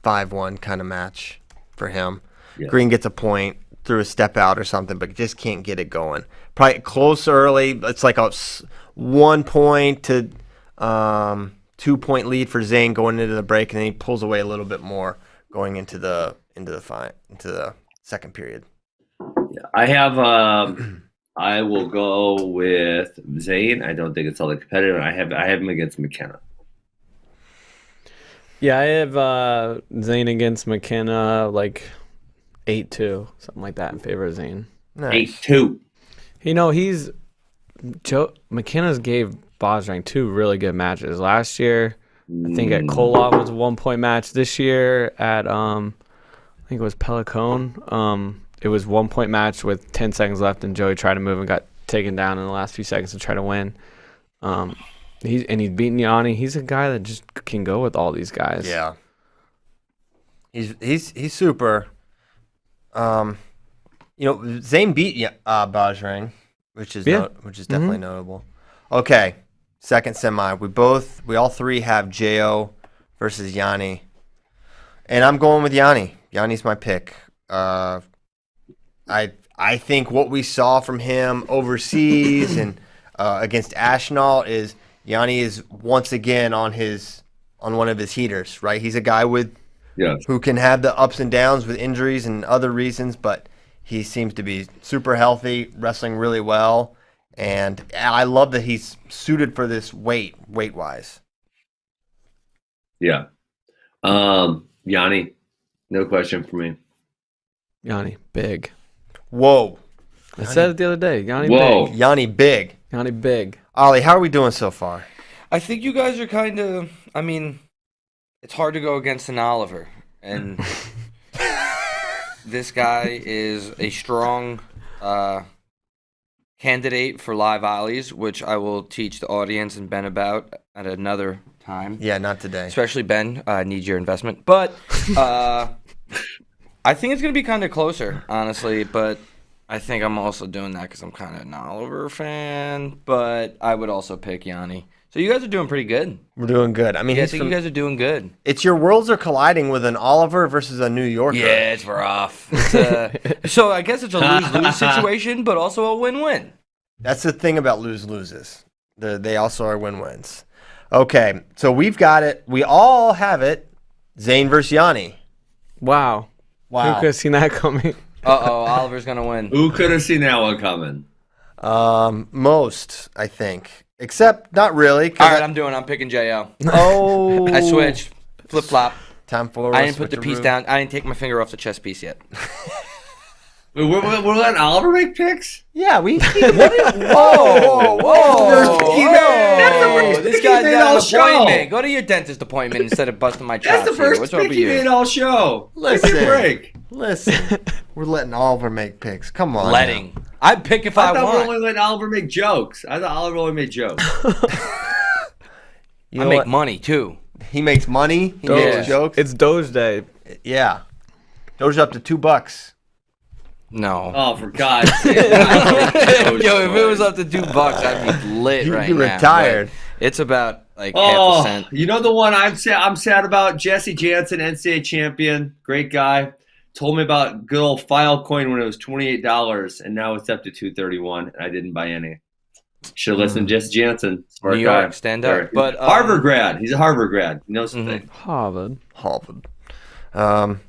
[SPEAKER 1] 5-1 kind of match for him. Yeah. Green gets a point through a step out or something, but just can't get it going. Probably close early. It's like a 1 point to 2 point lead for Zane going into the break, and then he pulls away a little bit more going into the second period.
[SPEAKER 2] Yeah, I have I will go with Zane. I don't think it's all that competitive. I have him against McKenna.
[SPEAKER 4] Yeah, I have Zane against McKenna, like 8-2, something like that in favor of Zane.
[SPEAKER 1] Nice.
[SPEAKER 2] 8-2.
[SPEAKER 4] McKenna's gave Bosrang 2 really good matches last year. I think at Koloff was a 1-point match. This year at I think it was Pelicone. It was 1-point match with 10 seconds left, and Joey tried to move and got taken down in the last few seconds to try to win. He's beaten Yanni. He's a guy that just can go with all these guys.
[SPEAKER 1] Yeah. He's super. Zane beat Bajrang, which is definitely notable. Okay, second semi. We all three have Jo versus Yanni, and I'm going with Yanni. Yanni's my pick. I think what we saw from him overseas and against Ashnall is Yanni is once again on one of his heaters, right? He's a guy who can have the ups and downs with injuries and other reasons, but he seems to be super healthy, wrestling really well, and I love that he's suited for this weight-wise.
[SPEAKER 2] Yeah. Yanni, no question for me.
[SPEAKER 4] Yanni, big.
[SPEAKER 1] Whoa.
[SPEAKER 4] I said it the other day. Yanni,
[SPEAKER 2] Whoa.
[SPEAKER 4] big.
[SPEAKER 1] Yanni, big.
[SPEAKER 4] Yanni, big.
[SPEAKER 1] Ollie, how are we doing so far?
[SPEAKER 3] I think you guys are kind of. I mean, it's hard to go against an Oliver, and this guy is a strong candidate for live ollies, which I will teach the audience and Ben about at another time.
[SPEAKER 1] Yeah, not today.
[SPEAKER 3] Especially Ben, needs your investment. But I think it's going to be kind of closer, honestly. But I think I'm also doing that because I'm kind of an Oliver fan. But I would also pick Yanni. So you guys are doing pretty good.
[SPEAKER 1] We're doing good. I mean,
[SPEAKER 3] I think you guys are doing good.
[SPEAKER 1] It's your worlds are colliding with an Oliver versus a New Yorker.
[SPEAKER 3] Yeah, it's rough. So I guess it's a lose-lose situation, but also a win-win.
[SPEAKER 1] That's the thing about lose-loses. They also are win-wins. Okay, so we've got it. We all have it. Zane versus Yanni.
[SPEAKER 4] Wow. Who could have seen that coming?
[SPEAKER 3] Uh-oh, Oliver's going to win.
[SPEAKER 2] Who could have seen that one coming?
[SPEAKER 1] Most, I think. Except, not really.
[SPEAKER 3] All right, I'm picking JL.
[SPEAKER 1] Oh.
[SPEAKER 3] I switched. Flip-flop.
[SPEAKER 1] Time for
[SPEAKER 3] I didn't put the piece down. I didn't take my finger off the chess piece yet.
[SPEAKER 2] We're letting Oliver make picks?
[SPEAKER 1] Yeah, we.
[SPEAKER 3] Whoa! This guy's got an appointment. Go to your dentist appointment instead of busting my chops.
[SPEAKER 2] That's the first pick he made all show.
[SPEAKER 1] Listen. We're letting Oliver make picks. Come on.
[SPEAKER 3] Letting. I'd pick if I want.
[SPEAKER 2] I thought we were only letting Oliver make jokes. I thought Oliver only made jokes.
[SPEAKER 3] I make money, too.
[SPEAKER 1] He makes money. He makes jokes.
[SPEAKER 4] It's Doge Day.
[SPEAKER 1] Yeah. Doge up to $2.
[SPEAKER 3] No.
[SPEAKER 2] Oh, for God's sake.
[SPEAKER 3] Yo, if it was up to $2, I'd be lit right now.
[SPEAKER 1] You'd be retired.
[SPEAKER 3] It's about like half a cent.
[SPEAKER 2] You know the one I'm sad about? Jesse Jansen, NCAA champion. Great guy. Told me about good old Filecoin when it was $28, and now it's up to $231, and I didn't buy any. Should have listened to Jesse Jansen. Smart
[SPEAKER 3] New
[SPEAKER 2] guy.
[SPEAKER 3] York, stand up. But
[SPEAKER 2] Harvard grad. He's a Harvard grad. He knows something.
[SPEAKER 4] Harvard.
[SPEAKER 1] Well,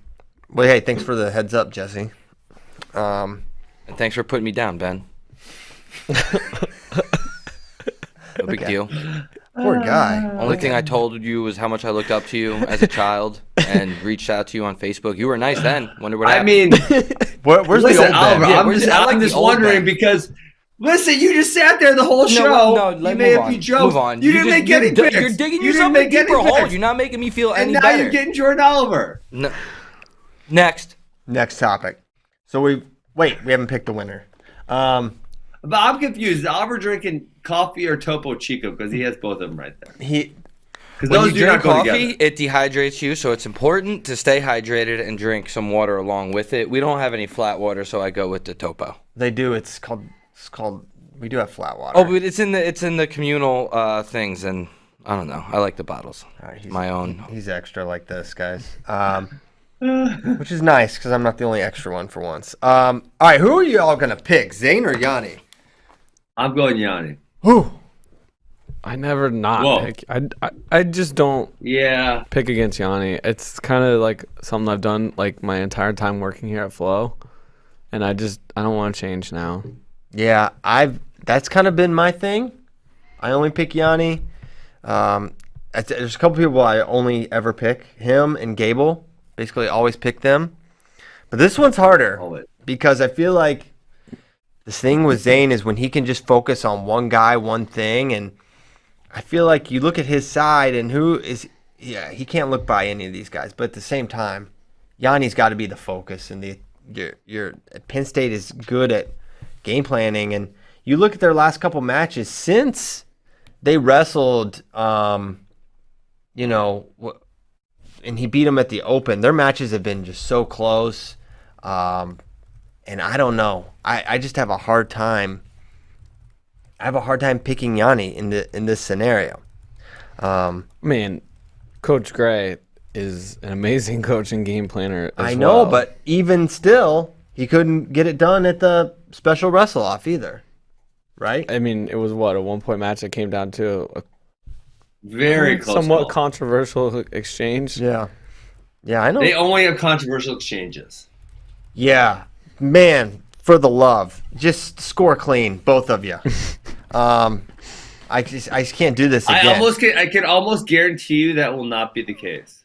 [SPEAKER 1] hey, thanks for the heads up, Jesse.
[SPEAKER 3] And thanks for putting me down, Ben. No big deal.
[SPEAKER 1] Poor guy.
[SPEAKER 3] Only thing I told you was how much I looked up to you as a child and reached out to you on Facebook. You were nice then. Wonder what happened.
[SPEAKER 2] I mean,
[SPEAKER 1] where's the old
[SPEAKER 2] Oliver,
[SPEAKER 1] Ben?
[SPEAKER 2] I'm just wondering because, listen, you just sat there the whole show.
[SPEAKER 3] No,
[SPEAKER 2] you made a few jokes.
[SPEAKER 3] Move on.
[SPEAKER 2] You didn't make any picks.
[SPEAKER 3] You're digging yourself a deeper hole. You're not making me feel any better.
[SPEAKER 2] And now you're getting Jordan Oliver.
[SPEAKER 3] No. Next
[SPEAKER 1] topic. So we haven't picked the winner.
[SPEAKER 2] But I'm confused. Is Oliver drinking coffee or Topo Chico? Because he has both of them right there. Because those do not go together.
[SPEAKER 3] It dehydrates you, so it's important to stay hydrated and drink some water along with it. We don't have any flat water, so I go with the Topo.
[SPEAKER 1] They do. It's called. We do have flat water.
[SPEAKER 3] Oh, but it's in the communal things, and I don't know. I like the bottles.
[SPEAKER 1] All right,
[SPEAKER 3] my own.
[SPEAKER 1] He's extra like this, guys. Which is nice because I'm not the only extra one for once. All right, who are you all gonna pick, Zane or Yanni?
[SPEAKER 2] I'm going Yanni.
[SPEAKER 1] Who?
[SPEAKER 4] I never pick. I just don't pick against Yanni. It's kind of like something I've done like my entire time working here at Flow, and I don't want to change now.
[SPEAKER 1] Yeah, that's kind of been my thing. I only pick Yanni. There's a couple people I only ever pick. Him and Gable. Basically always pick them. But this one's harder because I feel like the thing with Zayn is when he can just focus on one guy, one thing, and I feel like you look at his side and he can't look by any of these guys. But at the same time, Yanni's got to be the focus, and your Penn State is good at game planning. And you look at their last couple matches since they wrestled, and he beat them at the Open. Their matches have been just so close, and I don't know. I just have a hard time. I have a hard time picking Yanni in this scenario.
[SPEAKER 4] Coach Gray is an amazing coach and game planner.
[SPEAKER 1] I know, but even still, he couldn't get it done at the special wrestle-off either, right?
[SPEAKER 4] It was a 1-point match that came down to a
[SPEAKER 2] very close,
[SPEAKER 4] somewhat controversial exchange.
[SPEAKER 1] Yeah, I know.
[SPEAKER 2] They only have controversial exchanges.
[SPEAKER 1] Yeah, man, for the love, just score clean, both of you. I just can't do this again.
[SPEAKER 2] I can almost guarantee you that will not be the case.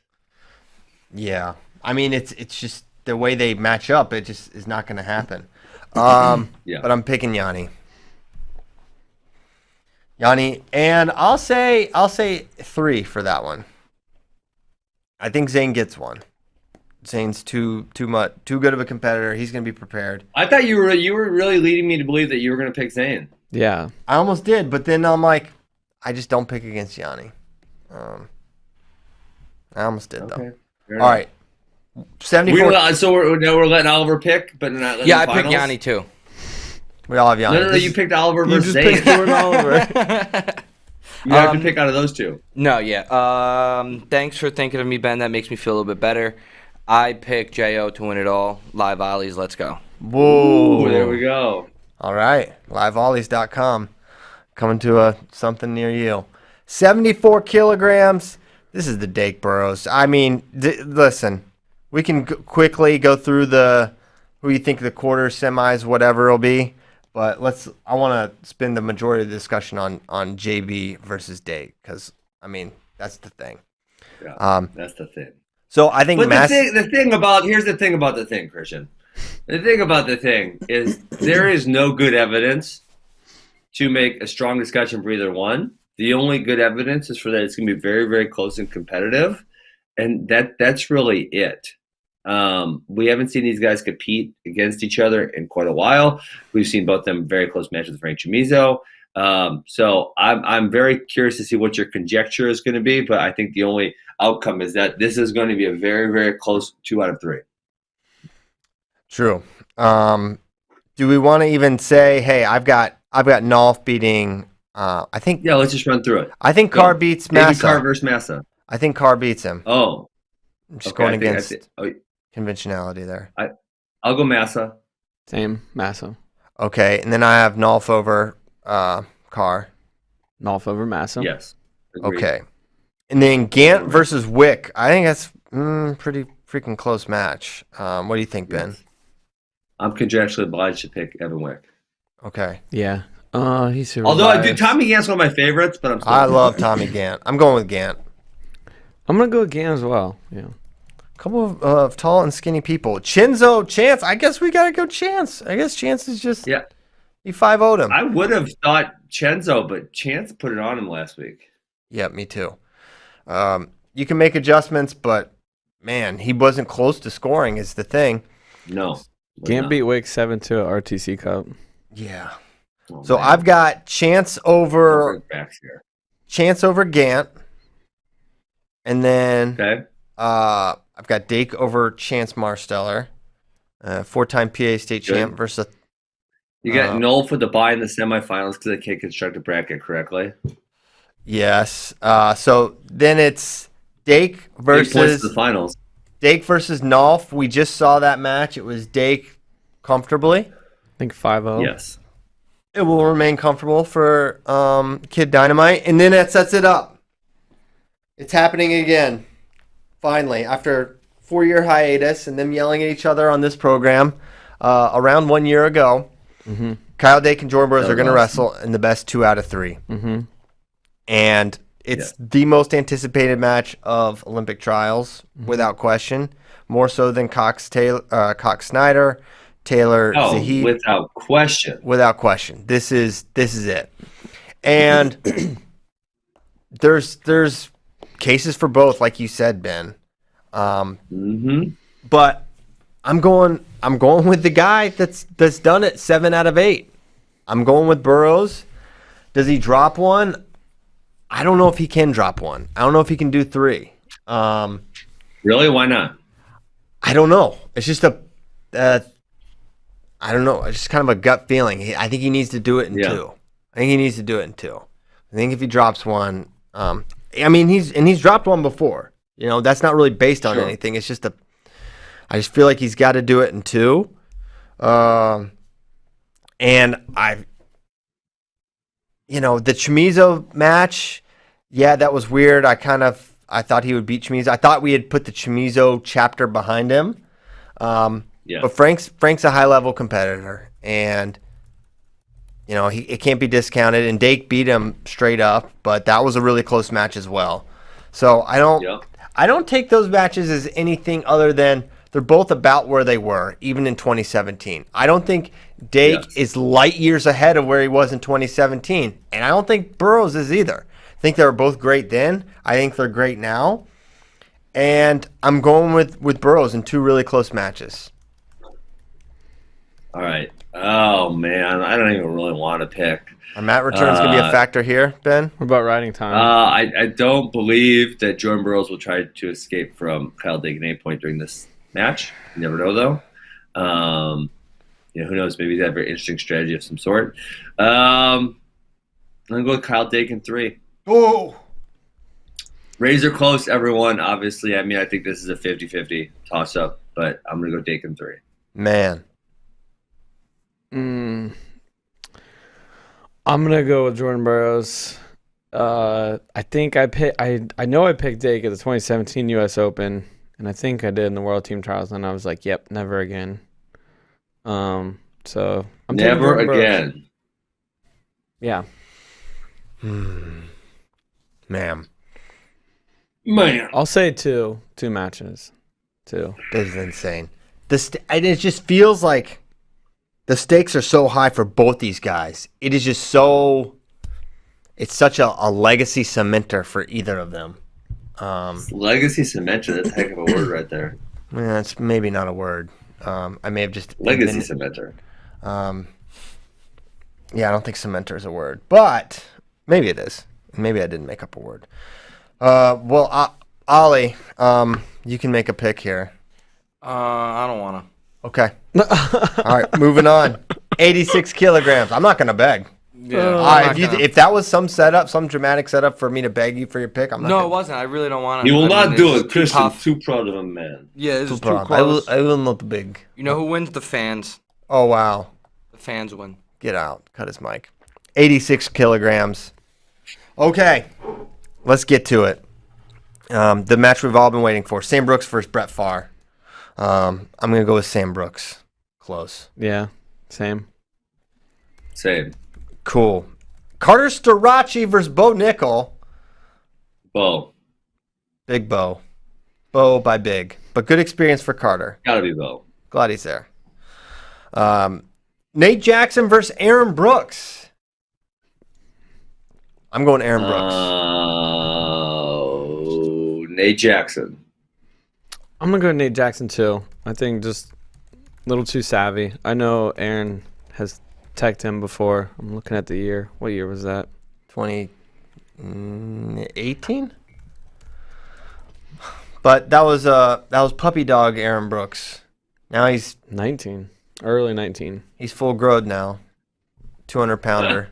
[SPEAKER 1] Yeah, it's just the way they match up. It just is not going to happen. Yeah. But I'm picking Yanni. And I'll say 3 for that one. I think Zayn gets one. Zayn's too good of a competitor. He's going to be prepared.
[SPEAKER 2] I thought you were really leading me to believe that you were going to pick Zayn.
[SPEAKER 4] Yeah,
[SPEAKER 1] I almost did, but then I'm like, I just don't pick against Yanni. I almost did though. All right, 74.
[SPEAKER 2] So we're letting Oliver pick, but not letting
[SPEAKER 3] I picked Yanni too.
[SPEAKER 1] We all have Yanni.
[SPEAKER 2] No, you picked Oliver versus Zayn.
[SPEAKER 4] You just picked Oliver.
[SPEAKER 2] You have to pick out of those two.
[SPEAKER 3] No, yeah. Thanks for thinking of me, Ben. That makes me feel a little bit better. I picked Jo to win it all. Live Ollies, let's go.
[SPEAKER 1] Whoa.
[SPEAKER 2] Ooh, there we go.
[SPEAKER 1] All right, liveollies.com coming to something near you. 74 kilograms. This is the Dake Burrows. Listen, we can quickly go through who you think the quarter, semis, whatever it'll be. But I want to spend the majority of the discussion on JB versus Dake because, that's the thing.
[SPEAKER 2] Yeah, that's the thing.
[SPEAKER 1] So I think
[SPEAKER 2] here's the thing about the thing, Christian. The thing about the thing is there is no good evidence to make a strong discussion for either one. The only good evidence is for that it's going to be very, very close and competitive, and that's really it. We haven't seen these guys compete against each other in quite a while. We've seen both of them very close matches with Frank Chamizo. So I'm very curious to see what your conjecture is going to be, but I think the only outcome is that this is going to be a very, very close 2 out of 3.
[SPEAKER 1] True. Do we want to even say, hey, I've got Nolf beating I think
[SPEAKER 2] let's just run through it.
[SPEAKER 1] I think Carr beats Massa.
[SPEAKER 2] Carr versus Massa.
[SPEAKER 1] I think Carr beats him.
[SPEAKER 2] Oh.
[SPEAKER 1] I'm just going against conventionality there.
[SPEAKER 2] I'll go Massa.
[SPEAKER 4] Same, Massa.
[SPEAKER 1] Okay, and then I have Nolf over Carr.
[SPEAKER 4] Nolf over Massa.
[SPEAKER 2] Yes. Agreed.
[SPEAKER 1] Okay. And then Gant versus Wick. I think that's pretty freaking close match. What do you think, Ben?
[SPEAKER 2] Yes. I'm contractually obliged to pick Evan Wick.
[SPEAKER 1] Okay.
[SPEAKER 4] Yeah. He's super
[SPEAKER 2] Although
[SPEAKER 4] biased.
[SPEAKER 2] Tommy Gant's one of my favorites, but
[SPEAKER 1] I love Tommy Gant. I'm going with Gant.
[SPEAKER 4] I'm gonna go with Gant as well. Yeah.
[SPEAKER 1] A couple of tall and skinny people. Chinzo, Chance. I guess we gotta go Chance. I guess Chance is just he 5-0'd him.
[SPEAKER 2] I would have thought Chenzo, but Chance put it on him last week.
[SPEAKER 1] Yeah, me too. You can make adjustments, but man, he wasn't close to scoring is the thing.
[SPEAKER 2] No.
[SPEAKER 4] Gant beat Wick 7-2 at RTC Cup.
[SPEAKER 1] Yeah. So I've got Chance over Gant. And then I've got Dake over Chance Marsteller. 4-time PA state champ versus
[SPEAKER 2] you got Noel for the bye in the semifinals because they can't construct a bracket correctly.
[SPEAKER 1] Yes. So then it's Dake versus
[SPEAKER 2] the finals.
[SPEAKER 1] Dake versus Nolf. We just saw that match. It was Dake comfortably.
[SPEAKER 4] I think 5-0.
[SPEAKER 2] Yes.
[SPEAKER 1] It will remain comfortable for Kid Dynamite. And then it sets it up. It's happening again. Finally, after 4-year hiatus and them yelling at each other on this program around 1 year ago.
[SPEAKER 4] Mm-hmm.
[SPEAKER 1] Kyle Dake and Jordan Burroughs are going to wrestle in the best 2 out of 3.
[SPEAKER 4] Mm-hmm.
[SPEAKER 1] And it's the most anticipated match of Olympic trials, without question. More so than Cox Snyder, Taylor Zahid.
[SPEAKER 2] Without question.
[SPEAKER 1] Without question. This is it. And there's cases for both, like you said, Ben. But I'm going with the guy that's done it 7 out of 8. I'm going with Burroughs. Does he drop one? I don't know if he can drop one. I don't know if he can do 3.
[SPEAKER 2] Really? Why not?
[SPEAKER 1] I don't know. It's just I don't know. It's just kind of a gut feeling. I think he needs to do it in 2. I think he needs to do it in 2. I think if he drops one, I mean, he's dropped one before. You know, that's not really based on anything. It's just I just feel like he's got to do it in 2. And the Chamizo match, that was weird. I thought he would beat Chamizo. I thought we had put the Chamizo chapter behind him. But Frank's a high level competitor, and it can't be discounted. And Dake beat him straight up, but that was a really close match as well. So I don't take those matches as anything other than they're both about where they were, even in 2017. I don't think Dake is light years ahead of where he was in 2017, and I don't think Burroughs is either. I think they were both great then. I think they're great now. And I'm going with Burroughs in 2 really close matches.
[SPEAKER 2] All right. Oh, man. I don't even really want to pick.
[SPEAKER 1] Are mat returns going to be a factor here, Ben?
[SPEAKER 4] What about riding time?
[SPEAKER 2] I don't believe that Jordan Burroughs will try to escape from Kyle Dake at any point during this match. You never know, though. Who knows? Maybe they have a very interesting strategy of some sort. I'm going to go with Kyle Dake in 3.
[SPEAKER 1] Oh!
[SPEAKER 2] Razor close, everyone. Obviously, I mean, I think this is a 50-50 toss-up, but I'm going to go Dake in 3.
[SPEAKER 1] Man.
[SPEAKER 4] I'm going to go with Jordan Burroughs. I think I know I picked Dake at the 2017 U.S. Open, and I think I did in the World Team Trials, and I was like, yep, never again. So I'm
[SPEAKER 2] never again.
[SPEAKER 4] Yeah.
[SPEAKER 1] Man.
[SPEAKER 4] I'll say 2 matches. 2.
[SPEAKER 1] This is insane. And it just feels like the stakes are so high for both these guys. It is just it's such a legacy cementer for either of them.
[SPEAKER 2] Legacy cementer, that's a heck of a word right there.
[SPEAKER 1] Yeah, it's maybe not a word. I may have just
[SPEAKER 2] legacy cementer.
[SPEAKER 1] I don't think cementer is a word, but maybe it is. Maybe I didn't make up a word. Ollie, you can make a pick here.
[SPEAKER 3] I don't want to.
[SPEAKER 1] Okay. All right, moving on. 86 kilograms. I'm not going to beg.
[SPEAKER 3] Yeah.
[SPEAKER 1] If that was some dramatic setup for me to beg you for your pick, I'm not.
[SPEAKER 3] No, it wasn't. I really don't want to.
[SPEAKER 2] He will not do it. Christian's too proud of him, man.
[SPEAKER 3] Yeah, it's too
[SPEAKER 1] close. I will not beg.
[SPEAKER 3] You know who wins? The fans.
[SPEAKER 1] Oh, wow.
[SPEAKER 3] The fans win.
[SPEAKER 1] Get out. Cut his mic. 86 kilograms. Okay. Let's get to it. The match we've all been waiting for. Sam Brooks versus Brett Favre. I'm going to go with Sam Brooks. Close.
[SPEAKER 4] Yeah, same.
[SPEAKER 1] Cool. Carter Starachi versus Bo Nickel.
[SPEAKER 2] Bo.
[SPEAKER 1] Big Bo. Bo by big. But good experience for Carter.
[SPEAKER 2] Gotta be Bo.
[SPEAKER 1] Glad he's there. Nate Jackson versus Aaron Brooks. I'm going Aaron Brooks.
[SPEAKER 2] Nate Jackson.
[SPEAKER 4] I'm going to go Nate Jackson, too. I think just a little too savvy. I know Aaron has teched him before. I'm looking at the year. What year was that?
[SPEAKER 1] 2018? But that was puppy dog Aaron Brooks. Now he's
[SPEAKER 4] 19. Early 19.
[SPEAKER 1] He's full growed now. 200-pounder.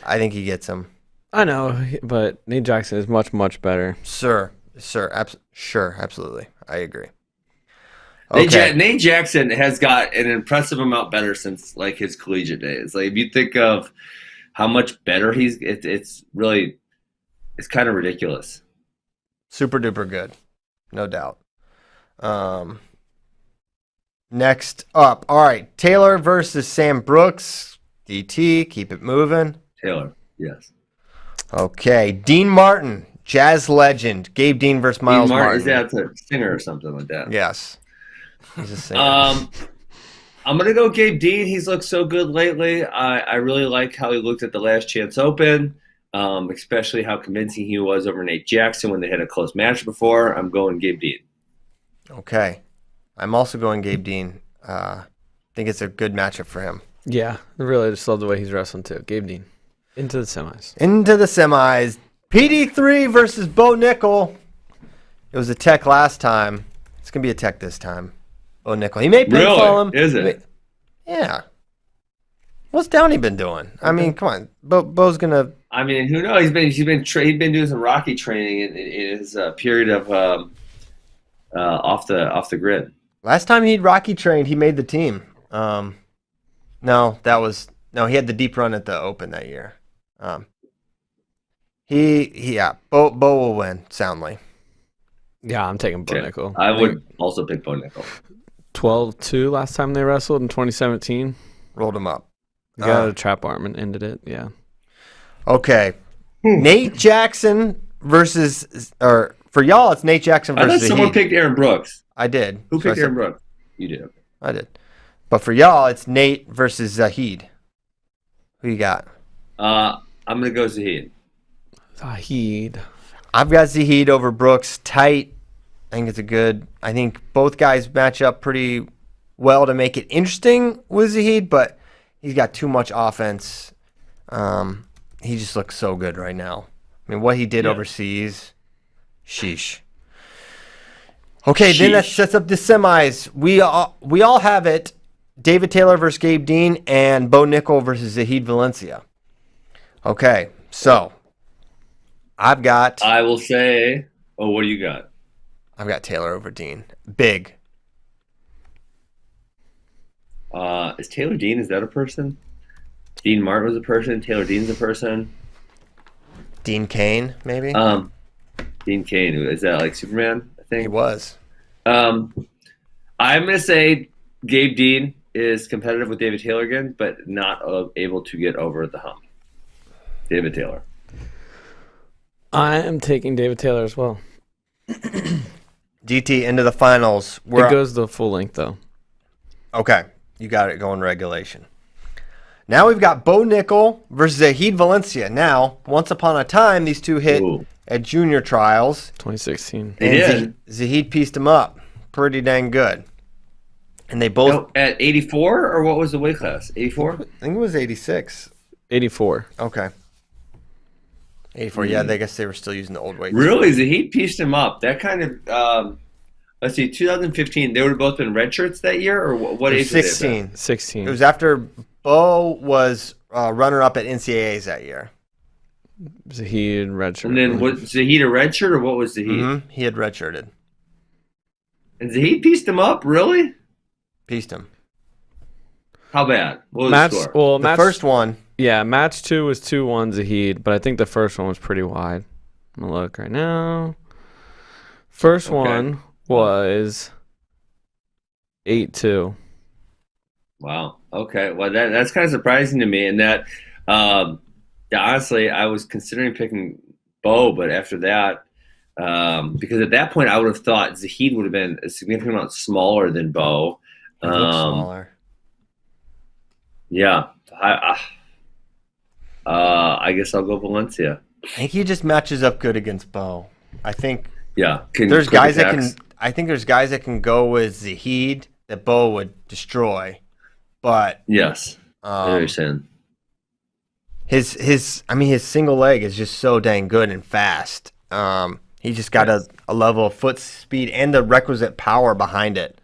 [SPEAKER 1] I think he gets him.
[SPEAKER 4] I know, but Nate Jackson is much, much better.
[SPEAKER 1] Sure, absolutely. I agree. Okay.
[SPEAKER 2] Nate Jackson has got an impressive amount better since like his collegiate days. Like if you think of how much better it's kind of ridiculous.
[SPEAKER 1] Super duper good, no doubt. Next up, all right, Taylor versus Sam Brooks. DT, keep it moving.
[SPEAKER 2] Taylor, yes.
[SPEAKER 1] Okay, Dean Martin, jazz legend. Gabe Dean versus Miles Martin.
[SPEAKER 2] Is that a singer or something like that?
[SPEAKER 1] Yes. He's a singer.
[SPEAKER 2] I'm going to go Gabe Dean. He's looked so good lately. I really like how he looked at the Last Chance Open, especially how convincing he was over Nate Jackson when they had a close match before. I'm going Gabe Dean.
[SPEAKER 1] Okay. I'm also going Gabe Dean. I think it's a good matchup for him.
[SPEAKER 4] Yeah, I really just love the way he's wrestling too. Gabe Dean. Into the semis.
[SPEAKER 1] PD3 versus Bo Nickel. It was a tech last time. It's going to be a tech this time. Bo Nickel. He may pinfall him.
[SPEAKER 2] Is it?
[SPEAKER 1] Yeah. What's Downey been doing? I mean, come on. Bo's going to...
[SPEAKER 2] I mean, who knows? He's been doing some Rocky training in his period of off the grid.
[SPEAKER 1] Last time he'd Rocky trained, he made the team. He had the deep run at the Open that year. Bo will win soundly.
[SPEAKER 4] Yeah, I'm taking Bo Nickel.
[SPEAKER 2] I would also pick Bo Nickel.
[SPEAKER 4] 12-2 last time they wrestled in 2017.
[SPEAKER 1] Rolled him up.
[SPEAKER 4] You got a trap arm and ended it. Yeah.
[SPEAKER 1] Okay. Nate Jackson versus, or for y'all, it's Nate Jackson versus.
[SPEAKER 2] I thought someone picked Aaron Brooks.
[SPEAKER 1] I did.
[SPEAKER 2] Who picked Aaron Brooks? You did.
[SPEAKER 1] I did. But for y'all, it's Nate versus Zahid. Who you got?
[SPEAKER 2] I'm gonna go Zahid.
[SPEAKER 4] Zahid.
[SPEAKER 1] I've got Zahid over Brooks. Tight. I think both guys match up pretty well to make it interesting with Zahid, but he's got too much offense. He just looks so good right now. I mean, what he did overseas, sheesh. Okay, then that sets up the semis. We all have it. David Taylor versus Gabe Dean and Bo Nickel versus Zahid Valencia. Okay, so
[SPEAKER 2] I will say, what do you got?
[SPEAKER 1] I've got Taylor over Dean. Big.
[SPEAKER 2] Is Taylor Dean, is that a person? Dean Martin was a person. Taylor Dean's a person.
[SPEAKER 1] Dean Cain, maybe?
[SPEAKER 2] Dean Cain. Is that like Superman, I think?
[SPEAKER 1] He was.
[SPEAKER 2] I'm going to say Gabe Dean is competitive with David Taylor again, but not able to get over the hump. David Taylor.
[SPEAKER 4] I am taking David Taylor as well.
[SPEAKER 1] DT into the finals.
[SPEAKER 4] It goes the full length, though.
[SPEAKER 1] Okay. You got it going regulation. Now we've got Bo Nickel versus Zahid Valencia. Now, once upon a time, these two hit at junior trials.
[SPEAKER 4] 2016.
[SPEAKER 1] And Zahid pieced them up pretty dang good. And they both...
[SPEAKER 2] at 84, or what was the weight class? 84?
[SPEAKER 1] I think it was 86.
[SPEAKER 4] 84.
[SPEAKER 1] Okay. 84, I guess they were still using the old weight.
[SPEAKER 2] Really? Zahid pieced him up. That kind of... let's see, 2015, they would have both been red shirts that year? Or what age
[SPEAKER 1] 16.
[SPEAKER 2] were they?
[SPEAKER 4] 16.
[SPEAKER 1] It was after Bo was runner-up at NCAAs that year.
[SPEAKER 4] Zahid redshirt.
[SPEAKER 2] And then was Zahid a red shirt, or what was Zahid?
[SPEAKER 1] Mm-hmm. He had redshirted.
[SPEAKER 2] And Zahid pieced him up? Really?
[SPEAKER 1] Pieced him.
[SPEAKER 2] How bad? What was the score?
[SPEAKER 4] Well,
[SPEAKER 1] the first one.
[SPEAKER 4] Yeah, match 2 was 2-1 Zahid, but I think the first one was pretty wide. I'm going to look right now. First one was 8-2.
[SPEAKER 2] Wow. Okay. Well, that's kind of surprising to me. And that, honestly, I was considering picking Bo, but after that, because at that point I would have thought Zahid would have been a significant amount smaller than Bo.
[SPEAKER 1] He looked smaller.
[SPEAKER 2] Yeah. I guess I'll go Valencia.
[SPEAKER 1] I think he just matches up good against Bo. I think.
[SPEAKER 2] Yeah.
[SPEAKER 1] There's guys that can. I think there's guys that can go with Zahid that Bo would destroy, but
[SPEAKER 2] yes, I understand.
[SPEAKER 1] His single leg is just so dang good and fast. He just got a level of foot speed and the requisite power behind it.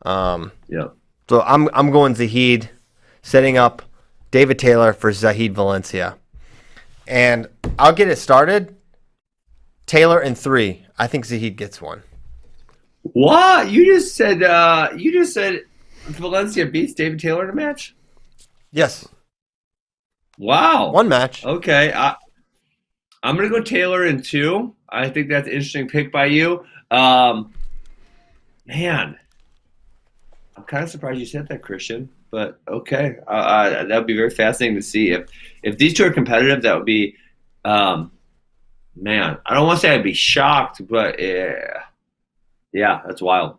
[SPEAKER 2] Yeah.
[SPEAKER 1] So I'm going Zahid, setting up David Taylor for Zahid Valencia, and I'll get it started. Taylor in 3. I think Zahid gets one.
[SPEAKER 2] What? You just said Valencia beats David Taylor in a match?
[SPEAKER 1] Yes.
[SPEAKER 2] Wow.
[SPEAKER 1] One match.
[SPEAKER 2] Okay. I'm going to go Taylor in 2. I think that's an interesting pick by you. Man. I'm kind of surprised you said that, Christian. but okay. That would be very fascinating to see if these two are competitive. That would be, man. I don't want to say I'd be shocked, but yeah, that's wild.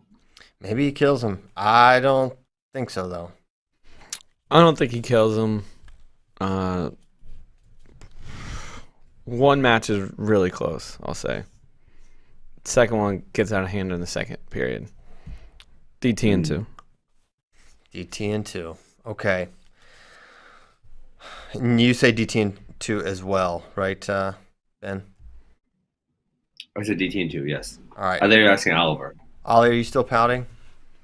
[SPEAKER 1] Maybe he kills him. I don't think so, though.
[SPEAKER 4] I don't think he kills him. One match is really close, I'll say. Second one gets out of hand in the second period. DT in 2.
[SPEAKER 1] DT in 2. Okay. And you say DT in 2 as well, right, Ben?
[SPEAKER 2] I said DT in 2, yes.
[SPEAKER 1] All right.
[SPEAKER 2] I think you're asking Oliver.
[SPEAKER 1] Ollie, are you still pouting?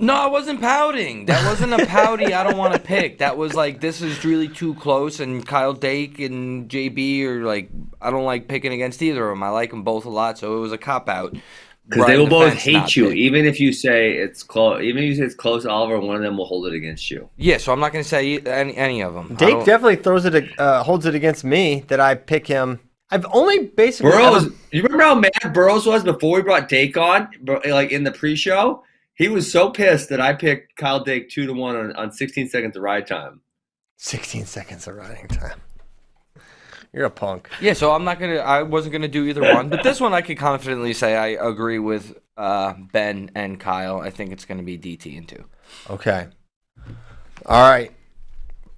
[SPEAKER 3] No, I wasn't pouting. That wasn't a pouty I don't want to pick. That was like, this is really too close, and Kyle Dake and JB are like, I don't like picking against either of them. I like them both a lot, so it was a cop-out.
[SPEAKER 2] Because they will both hate you, even if you say it's close. Even if you say it's close, Oliver, one of them will hold it against you.
[SPEAKER 3] Yeah, so I'm not going to say any of them.
[SPEAKER 1] Dake definitely holds it against me that I pick him. I've only basically
[SPEAKER 2] you remember how mad Burroughs was before we brought Dake on, like in the pre-show? He was so pissed that I picked Kyle Dake 2-1 on 16 seconds of ride time.
[SPEAKER 1] 16 seconds of riding time. You're a punk.
[SPEAKER 3] Yeah, so I wasn't gonna do either one, but this one I could confidently say I agree with Ben and Kyle. I think it's gonna be DT in 2.
[SPEAKER 1] Okay. All right.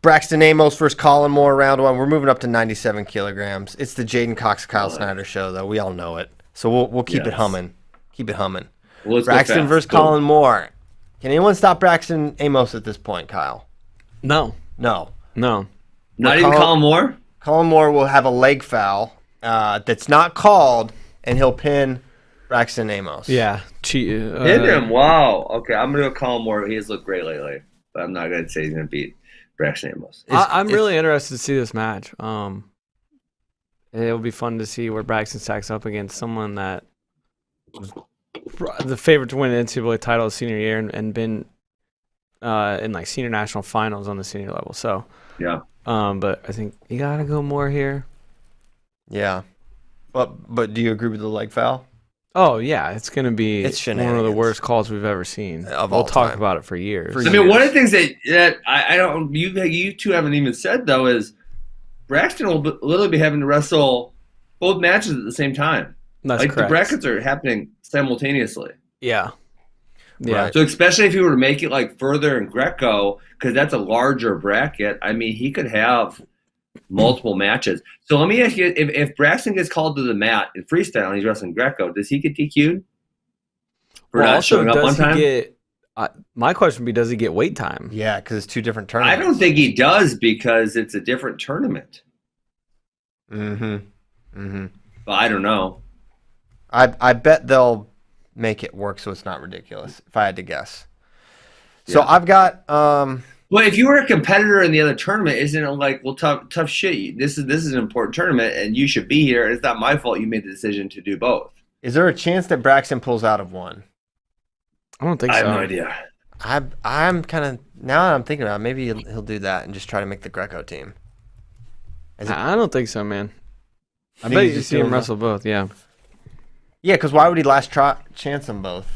[SPEAKER 1] Braxton Amos versus Colin Moore, round 1. We're moving up to 97 kilograms. It's the Jaden Cox Kyle Snyder show, though. We all know it, so we'll keep it humming. Keep it humming. Well, Braxton versus Colin Moore. Can anyone stop Braxton Amos at this point, Kyle?
[SPEAKER 4] No.
[SPEAKER 1] Not
[SPEAKER 2] even Colin Moore?
[SPEAKER 1] Colin Moore will have a leg foul that's not called, and he'll pin Braxton Amos.
[SPEAKER 4] Yeah.
[SPEAKER 2] Hit him. Wow. Okay, I'm going to go Colin Moore. He has looked great lately, but I'm not going to say he's going to beat Braxton Amos.
[SPEAKER 4] I'm really interested to see this match. It'll be fun to see where Braxton stacks up against someone that was the favorite to win the NCAA title his senior year and been in like senior national finals on the senior level. So
[SPEAKER 2] yeah.
[SPEAKER 4] But I think you gotta go more here.
[SPEAKER 1] Yeah. But do you agree with the leg foul?
[SPEAKER 4] Oh yeah, it's gonna be one of the worst calls we've ever seen. We'll talk about it for years.
[SPEAKER 2] I mean, one of the things that I don't you two haven't even said though is Braxton will literally be having to wrestle both matches at the same time.
[SPEAKER 4] That's correct.
[SPEAKER 2] The brackets are happening simultaneously.
[SPEAKER 4] Yeah. Yeah.
[SPEAKER 2] Right. So especially if you were to make it like further in Greco, because that's a larger bracket, I mean, he could have multiple matches. So let me ask you, if Braxton gets called to the mat in freestyle and he's wrestling Greco, does he get DQ'd for not showing up on time?
[SPEAKER 4] My question would be, does he get wait time?
[SPEAKER 1] Yeah, because it's 2 different tournaments.
[SPEAKER 2] I don't think he does because it's a different tournament.
[SPEAKER 1] But
[SPEAKER 2] I don't know.
[SPEAKER 1] I bet they'll make it work so it's not ridiculous, if I had to guess. So I've got
[SPEAKER 2] well, if you were a competitor in the other tournament, isn't it like, well, tough shit. This is an important tournament and you should be here. It's not my fault you made the decision to do both.
[SPEAKER 1] Is there a chance that Braxton pulls out of one?
[SPEAKER 4] I don't think so.
[SPEAKER 2] I have no idea.
[SPEAKER 1] I'm kind of, now that I'm thinking about it, maybe he'll do that and just try to make the Greco team.
[SPEAKER 4] I don't think so, man. I bet you see him wrestle both, yeah.
[SPEAKER 1] Yeah, because why would he last chance them both?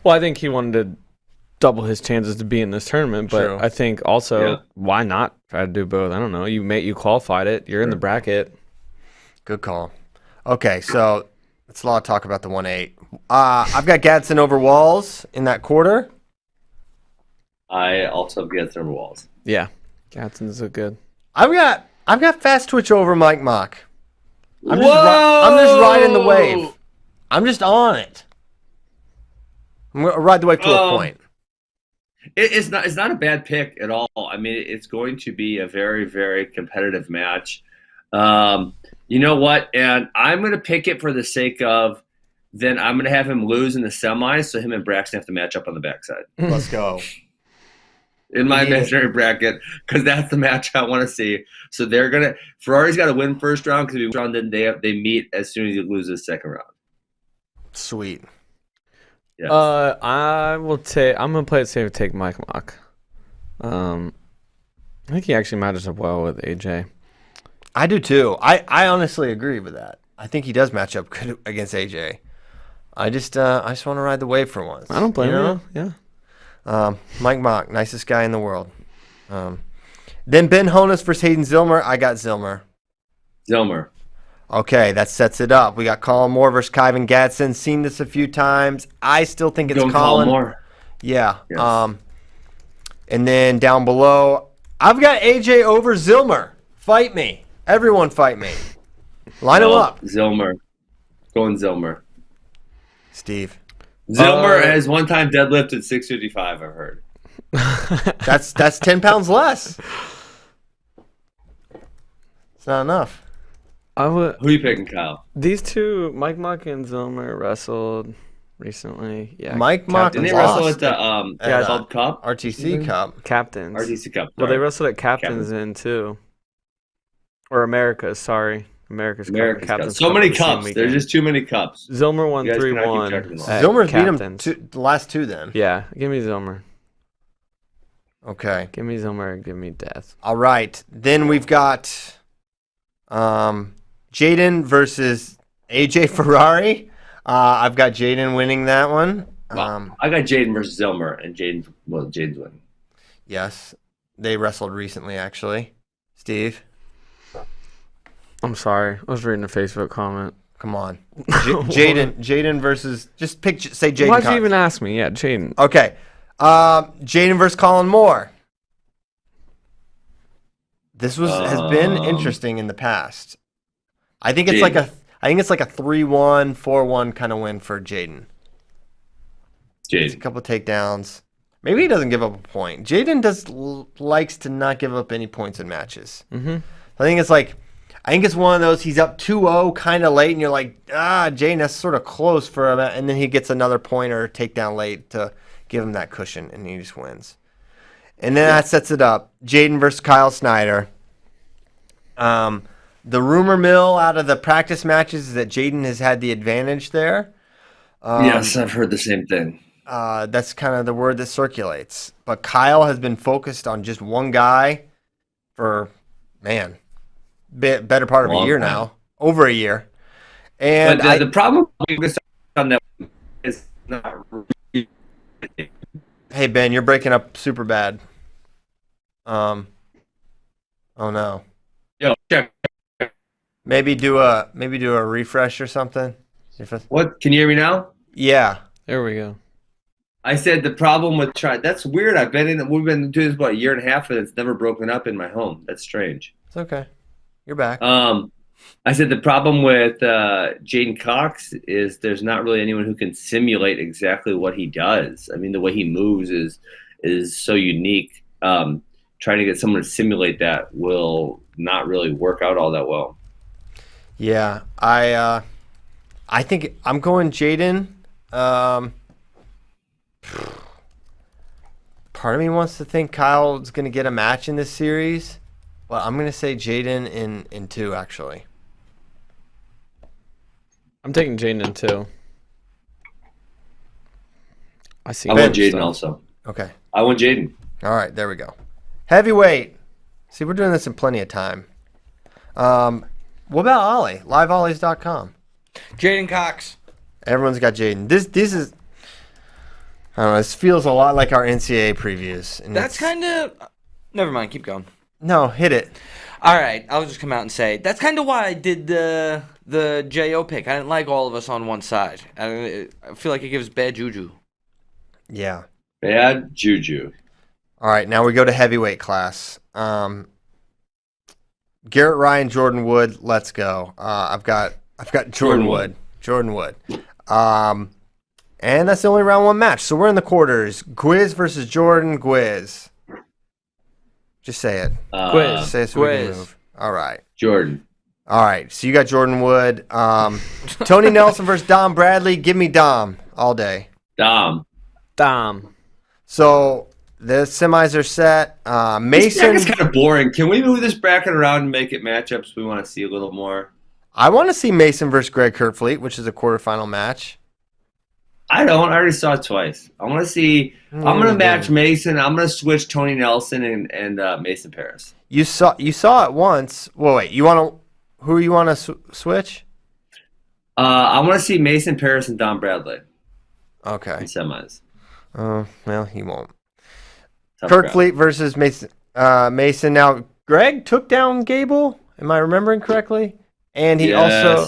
[SPEAKER 4] Well, I think he wanted to double his chances to be in this tournament, but I think also why not try to do both? I don't know. You qualified it. You're in the bracket.
[SPEAKER 1] Good call. Okay, so it's a lot of talk about the 1-8. I've got Gadsden over Walls in that quarter.
[SPEAKER 2] I also have Gadsden over Walls.
[SPEAKER 4] Yeah, Gadsden's so good.
[SPEAKER 1] I've got Fast Twitch over Mike Mock. I'm just riding the wave. I'm just on it. I'm gonna ride the wave to a point.
[SPEAKER 2] It's not a bad pick at all. I mean, it's going to be a very, very competitive match. You know what? And I'm going to pick it for the sake of then I'm going to have him lose in the semis, so him and Braxton have to match up on the backside.
[SPEAKER 1] Let's go.
[SPEAKER 2] In my imaginary bracket, because that's the match I want to see. So they're going to – Ferrari's got to win first round because if round, then they meet as soon as he loses second round.
[SPEAKER 1] Sweet.
[SPEAKER 2] Yes.
[SPEAKER 4] I'm gonna play it safe and take Mike Mock. I think he actually matches up well with AJ.
[SPEAKER 1] I do too. I honestly agree with that. I think he does match up good against AJ. I just want to ride the wave for once.
[SPEAKER 4] I don't blame you. Yeah.
[SPEAKER 1] Mike Mock, nicest guy in the world. Then Ben Honus versus Hayden Zillmer. I got Zillmer.
[SPEAKER 2] Zillmer.
[SPEAKER 1] Okay, that sets it up. We got Colin Moore versus Kyvan Gadsden. Seen this a few times. I still think it's Colin
[SPEAKER 2] Moore.
[SPEAKER 1] Yeah.
[SPEAKER 2] Yes.
[SPEAKER 1] And then down below, I've got AJ over Zillmer. Fight me. Everyone fight me. Line them up.
[SPEAKER 2] Zillmer. Going Zillmer.
[SPEAKER 1] Steve.
[SPEAKER 2] Zillmer has one time deadlifted 655, I've heard.
[SPEAKER 1] That's 10 pounds less. It's not enough.
[SPEAKER 2] Who are you picking, Kyle?
[SPEAKER 4] These two, Mike Muck and Zillmer, wrestled recently. Yeah,
[SPEAKER 1] Mike Muck
[SPEAKER 2] didn't they wrestle at the Club Cup?
[SPEAKER 1] RTC Cup.
[SPEAKER 4] Captains.
[SPEAKER 2] RTC Cup.
[SPEAKER 4] Well, they wrestled at Captains in too. Or America's, sorry. America's Cup.
[SPEAKER 2] Cup. So many cups. There's just too many cups.
[SPEAKER 4] Zillmer won 3-1.
[SPEAKER 1] Zillmer's beat him the last two then.
[SPEAKER 4] Yeah, give me Zillmer.
[SPEAKER 1] Okay.
[SPEAKER 4] Give me Zillmer and give me death.
[SPEAKER 1] All right. Then we've got Jaden versus AJ Ferrari. I've got Jaden winning that one.
[SPEAKER 2] I got Jaden versus Zillmer, and Jaden's winning.
[SPEAKER 1] Yes. They wrestled recently, actually. Steve?
[SPEAKER 4] I'm sorry. I was reading a Facebook comment.
[SPEAKER 1] Come on. Jaden versus... Just say Jaden.
[SPEAKER 4] Why'd you even ask me? Yeah, Jaden.
[SPEAKER 1] Okay. Jaden versus Colin Moore. This has been interesting in the past. I think it's like a 3-1, 4-1 kind of win for Jaden. A couple of takedowns. Maybe he doesn't give up a point. Jaden likes to not give up any points in matches.
[SPEAKER 4] Mm-hmm.
[SPEAKER 1] I think it's one of those, he's up 2-0 kind of late, and you're like, Jaden, that's sort of close for him. And then he gets another point or takedown late to give him that cushion, and he just wins. And then that sets it up. Jaden versus Kyle Snyder. The rumor mill out of the practice matches is that Jaden has had the advantage there.
[SPEAKER 2] Yes, I've heard the same thing.
[SPEAKER 1] That's kind of the word that circulates. But Kyle has been focused on just one guy for, better part of a year now. Over a year. And
[SPEAKER 2] but the problem on that is not really...
[SPEAKER 1] Hey, Ben, you're breaking up super bad. Oh, no.
[SPEAKER 2] Yo, check.
[SPEAKER 1] Maybe do a refresh or something.
[SPEAKER 2] What? Can you hear me now?
[SPEAKER 1] Yeah.
[SPEAKER 4] There we go.
[SPEAKER 2] I said the problem with that's weird. We've been doing this about a year and a half, and it's never broken up in my home. That's strange.
[SPEAKER 1] It's okay. You're back.
[SPEAKER 2] I said the problem with Jaden Cox is there's not really anyone who can simulate exactly what he does. I mean, the way he moves is so unique. Trying to get someone to simulate that will not really work out all that well.
[SPEAKER 1] Yeah, I think I'm going Jaden. Part of me wants to think Kyle's going to get a match in this series, but I'm going to say Jaden in 2, actually.
[SPEAKER 4] I'm taking Jaden in 2. I
[SPEAKER 2] want Jaden also.
[SPEAKER 1] Okay.
[SPEAKER 2] I want Jaden.
[SPEAKER 1] All right, there we go. Heavyweight. See, we're doing this in plenty of time. What about Ollie? LiveOllies.com.
[SPEAKER 3] Jaden Cox.
[SPEAKER 1] Everyone's got Jaden. This is... I don't know. This feels a lot like our NCAA previews. And
[SPEAKER 3] that's kind of... Never mind. Keep going.
[SPEAKER 1] No, hit it.
[SPEAKER 3] All right. I'll just come out and say, that's kind of why I did the JO pick. I didn't like all of us on one side. I feel like it gives bad juju.
[SPEAKER 1] Yeah.
[SPEAKER 2] Bad juju.
[SPEAKER 1] All right. Now we go to heavyweight class. Garrett Ryan, Jordan Wood. Let's go. I've got Jordan Wood. Jordan Wood. And that's the only round 1 match. So we're in the quarters. Gwiz versus Jordan. Gwiz. Just say it.
[SPEAKER 4] Gwiz.
[SPEAKER 1] Say it so we can move. All right.
[SPEAKER 2] Jordan.
[SPEAKER 1] All right. So you got Jordan Wood. Tony Nelson versus Dom Bradley. Give me Dom all day.
[SPEAKER 2] Dom.
[SPEAKER 1] So the semis are set. Mason.
[SPEAKER 2] This bracket's kind of boring. Can we move this bracket around and make it matchups we want to see a little more?
[SPEAKER 1] I want to see Mason versus Greg Kurtfleet, which is a quarterfinal match.
[SPEAKER 2] I don't. I already saw it twice. I want to see. I'm going to match Mason. I'm going to switch Tony Nelson and Mason Paris.
[SPEAKER 1] You saw it once. Well, wait. Who you want to switch?
[SPEAKER 2] I want to see Mason Paris and Don Bradley.
[SPEAKER 1] Okay.
[SPEAKER 2] In semis.
[SPEAKER 1] Well, he won't.
[SPEAKER 2] Tough
[SPEAKER 1] Kurtfleet versus Mason. Mason. Now, Greg took down Gable. Am I remembering correctly? And he also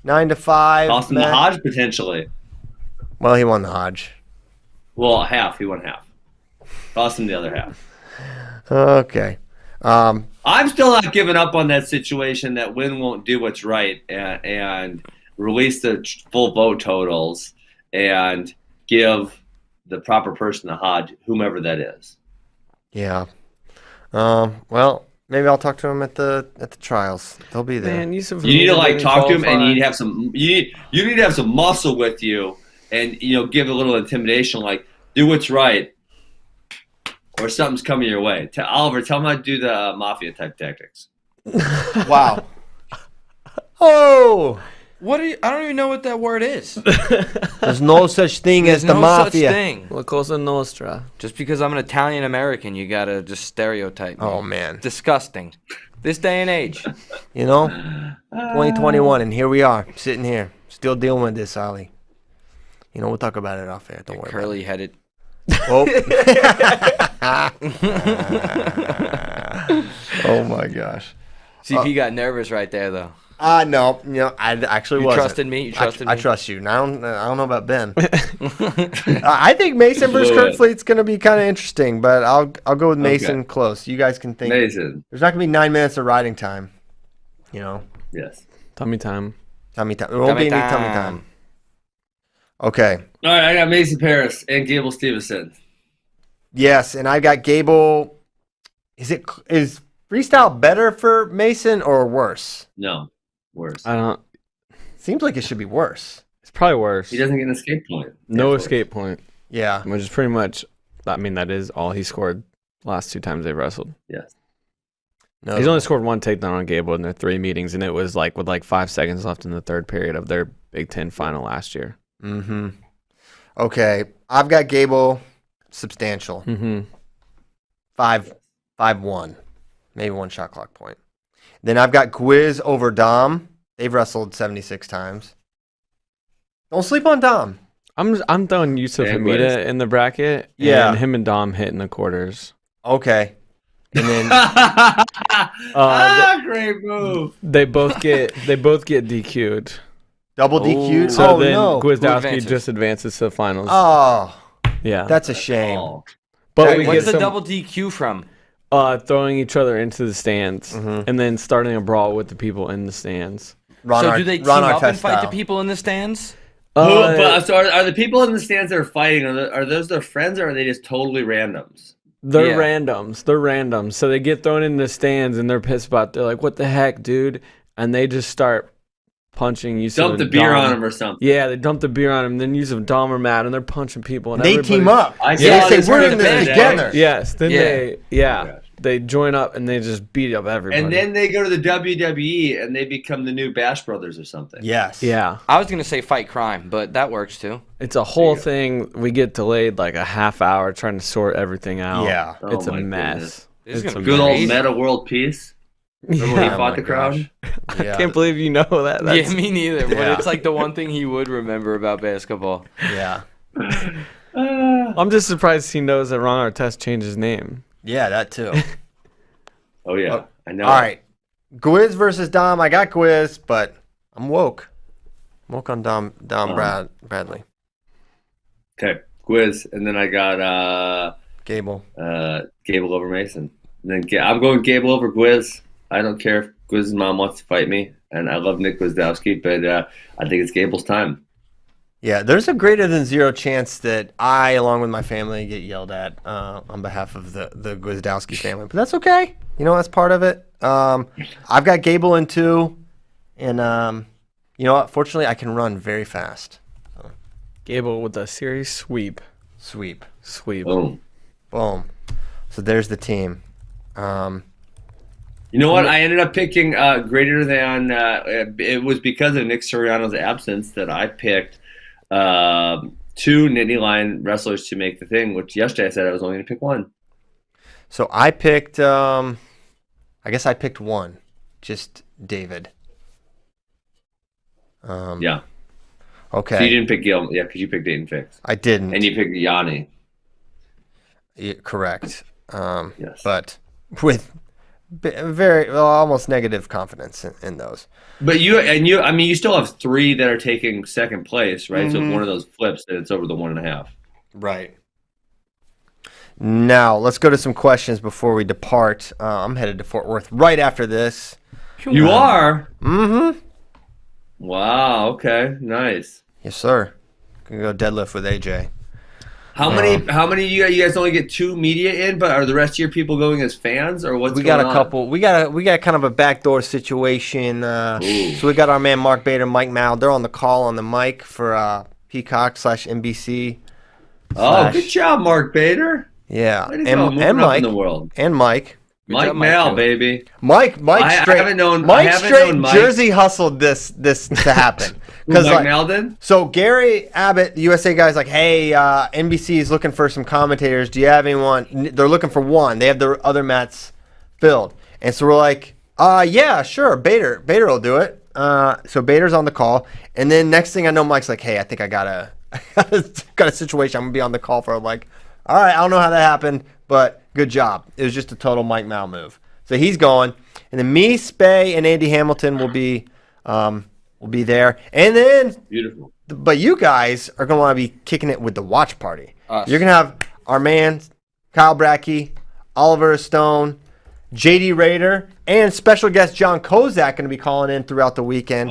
[SPEAKER 1] 9-5.
[SPEAKER 2] Cost him the Hodge potentially.
[SPEAKER 1] Well, he won the Hodge.
[SPEAKER 2] Well, half. He won half. Cost him the other half.
[SPEAKER 1] Okay.
[SPEAKER 2] I'm still not giving up on that situation that Win won't do what's right and release the full vote totals and give the proper person the Hodge, whomever that is.
[SPEAKER 1] Yeah. Well, maybe I'll talk to him at the trials. They'll be there.
[SPEAKER 4] Man, you
[SPEAKER 2] need to talk to him, and you need to have some. You need to have some muscle with you, and give a little intimidation, like do what's right, or something's coming your way. Oliver, tell him how to do the mafia type tactics.
[SPEAKER 1] Wow. Oh.
[SPEAKER 3] What are you? I don't even know what that word is.
[SPEAKER 1] There's no such thing as the mafia.
[SPEAKER 3] Such thing.
[SPEAKER 4] La Cosa Nostra.
[SPEAKER 3] Just because I'm an Italian American, you gotta just stereotype me.
[SPEAKER 1] Oh man,
[SPEAKER 3] disgusting. This day and age.
[SPEAKER 1] 2021, and here we are, sitting here, still dealing with this, Ollie. We'll talk about it off air. Don't worry.
[SPEAKER 3] Curly headed.
[SPEAKER 1] Oh. Oh my gosh.
[SPEAKER 3] CP got nervous right there, though.
[SPEAKER 1] No, I actually wasn't.
[SPEAKER 3] You trusted me? You trusted me?
[SPEAKER 1] I trust you. Now, I don't know about Ben. I think Mason versus Kurt Fleet's going to be kind of interesting, but I'll go with Mason close. You guys can think.
[SPEAKER 2] Mason.
[SPEAKER 1] There's not going to be 9 minutes of riding time.
[SPEAKER 2] Yes.
[SPEAKER 4] Tummy time.
[SPEAKER 1] Tummy time. It won't be any tummy time. Okay.
[SPEAKER 2] All right, I got Mason Paris and Gable Stevenson.
[SPEAKER 1] Yes, and I got Gable. Is freestyle better for Mason or worse?
[SPEAKER 2] No. Worse.
[SPEAKER 4] I don't.
[SPEAKER 1] Seems like it should be worse.
[SPEAKER 4] It's probably worse.
[SPEAKER 2] He doesn't get an escape point.
[SPEAKER 4] No escape point.
[SPEAKER 1] Yeah.
[SPEAKER 4] Which is pretty much. I mean, that is all he scored last 2 times they've wrestled.
[SPEAKER 2] Yes.
[SPEAKER 1] No.
[SPEAKER 4] He's only scored 1 takedown on Gable in their 3 meetings, and it was with 5 seconds left in the 3rd period of their Big Ten final last year.
[SPEAKER 1] Mm-hmm. Okay, I've got Gable substantial.
[SPEAKER 4] Mm-hmm.
[SPEAKER 1] 5-1, maybe 1 shot clock point. Then I've got Gwiz over Dom. They've wrestled 76 times. Don't sleep on Dom.
[SPEAKER 4] I'm throwing Yusuf Hamida in the bracket.
[SPEAKER 1] Yeah,
[SPEAKER 4] and him and Dom hit in the quarters.
[SPEAKER 1] Okay. And then
[SPEAKER 2] great move.
[SPEAKER 4] They both get DQ'd.
[SPEAKER 1] Double DQ'd.
[SPEAKER 4] So then
[SPEAKER 1] no.
[SPEAKER 4] Gwizdowski just advances to the finals.
[SPEAKER 1] Oh,
[SPEAKER 4] yeah,
[SPEAKER 1] that's a shame.
[SPEAKER 4] But
[SPEAKER 3] what's the double DQ from?
[SPEAKER 4] Throwing each other into the stands and then starting a brawl with the people in the stands.
[SPEAKER 3] So do they team up and fight the people in the stands?
[SPEAKER 2] So are the people in the stands that are fighting, are those their friends or are they just totally randoms?
[SPEAKER 4] They're randoms. They're randoms. So they get thrown in the stands and they're pissed about. They're like, "What the heck, dude?" And they just start punching Yusuf.
[SPEAKER 2] Dump the beer on him or something.
[SPEAKER 4] Yeah, they dump the beer on him. Then Yusuf and Dom are mad and they're punching people. And
[SPEAKER 1] they team up.
[SPEAKER 2] They
[SPEAKER 1] say we're in this together.
[SPEAKER 4] Yes. Then they join up and they just beat up everybody.
[SPEAKER 2] And then they go to the WWE and they become the new Bash Brothers or something.
[SPEAKER 1] Yes.
[SPEAKER 4] Yeah.
[SPEAKER 3] I was gonna say fight crime, but that works too.
[SPEAKER 4] It's a whole thing. We get delayed like a half hour trying to sort everything out.
[SPEAKER 1] Yeah.
[SPEAKER 4] It's a mess.
[SPEAKER 3] It's
[SPEAKER 2] a good old meta world peace. Remember when he fought the crowd?
[SPEAKER 4] I can't believe you know that.
[SPEAKER 3] Yeah, me neither. But it's like the one thing he would remember about basketball.
[SPEAKER 1] Yeah.
[SPEAKER 4] I'm just surprised he knows that Ron Artest changed his name.
[SPEAKER 1] Yeah, that too.
[SPEAKER 2] Oh yeah, I know.
[SPEAKER 1] All right, Gwiz versus Dom. I got Gwiz, but I'm woke. I'm woke on Dom Bradley.
[SPEAKER 2] Okay, Gwiz, and then I got
[SPEAKER 1] Gable.
[SPEAKER 2] Gable over Mason. And then I'm going Gable over Gwiz. I don't care if Gwiz's mom wants to fight me, and I love Nick Gwizdowski, but I think it's Gable's time.
[SPEAKER 1] Yeah, there's a greater than 0 chance that I, along with my family, get yelled at on behalf of the Gwizdowski family. But that's okay. That's part of it. I've got Gable in 2. And you know what? Fortunately, I can run very fast. So.
[SPEAKER 4] Gable with a series sweep.
[SPEAKER 1] Sweep.
[SPEAKER 2] Boom.
[SPEAKER 1] So there's the team.
[SPEAKER 2] You know what? I ended up picking greater than. It was because of Nick Suriano's absence that I picked 2 Nittany Lion wrestlers to make the thing, which yesterday I said I was only going to pick 1.
[SPEAKER 1] So I picked, I guess I picked 1, just David.
[SPEAKER 2] Yeah.
[SPEAKER 1] Okay.
[SPEAKER 2] So you didn't pick Gil, yeah, because you picked Dayton Fix.
[SPEAKER 1] I didn't.
[SPEAKER 2] And you picked Yanni.
[SPEAKER 1] Yeah, correct.
[SPEAKER 2] Yes.
[SPEAKER 1] But with very almost negative confidence in those.
[SPEAKER 2] But you still have 3 that are taking second place, right? Mm-hmm. So if one of those flips, then it's over the 1.5.
[SPEAKER 1] Right. Now let's go to some questions before we depart. I'm headed to Fort Worth right after this.
[SPEAKER 2] You are?
[SPEAKER 1] Mm-hmm.
[SPEAKER 2] Wow. Okay. Nice.
[SPEAKER 1] Yes, sir. Gonna go deadlift with AJ.
[SPEAKER 2] How many you guys only get 2 media in, but are the rest of your people going as fans, or what's going on?
[SPEAKER 1] We got a couple. We got kind of a backdoor situation. So we got our man Mark Bader, Mike Mal. They're on the call on the mic for Peacock/NBC.
[SPEAKER 2] Oh, good job, Mark Bader.
[SPEAKER 1] Yeah,
[SPEAKER 2] and Mike
[SPEAKER 1] in the world. And Mike.
[SPEAKER 2] Mike Mal, baby.
[SPEAKER 1] Mike straight Jersey hustled this to happen.
[SPEAKER 2] Because Mike Mal did?
[SPEAKER 1] So Gary Abbott, the USA guy's like, hey, NBC is looking for some commentators. Do you have anyone? They're looking for one. They have the other mats filled. And so we're like, yeah, sure, Bader will do it. So Bader's on the call. And then next thing I know, Mike's like, hey, I think I got a situation. I'm going to be on the call for. I'm like, all right, I don't know how that happened, but good job. It was just a total Mike Mal move. So he's going. And then me, Spay, and Andy Hamilton will be there. And then,
[SPEAKER 2] beautiful.
[SPEAKER 1] But you guys are going to want to be kicking it with the watch party.
[SPEAKER 3] Us.
[SPEAKER 1] You're going to have our man, Kyle Brackey, Oliver Stone, JD Raider, and special guest John Kozak going to be calling in throughout the weekend,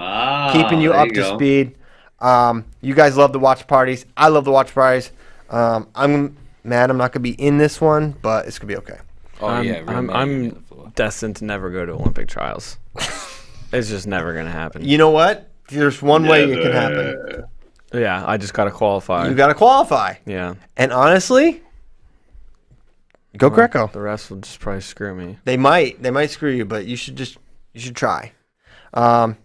[SPEAKER 1] keeping you up to speed. You guys love the watch parties. I love the watch parties. I'm mad I'm not going to be in this one, but it's going to be okay.
[SPEAKER 4] I'm destined to never go to Olympic trials. It's just never going to happen.
[SPEAKER 1] You know what? There's one way it can happen.
[SPEAKER 4] Yeah, I just got to qualify.
[SPEAKER 1] You got to qualify.
[SPEAKER 4] Yeah.
[SPEAKER 1] And honestly, go Greco.
[SPEAKER 4] The rest will just probably screw me.
[SPEAKER 1] They might screw you, but you should try. I'm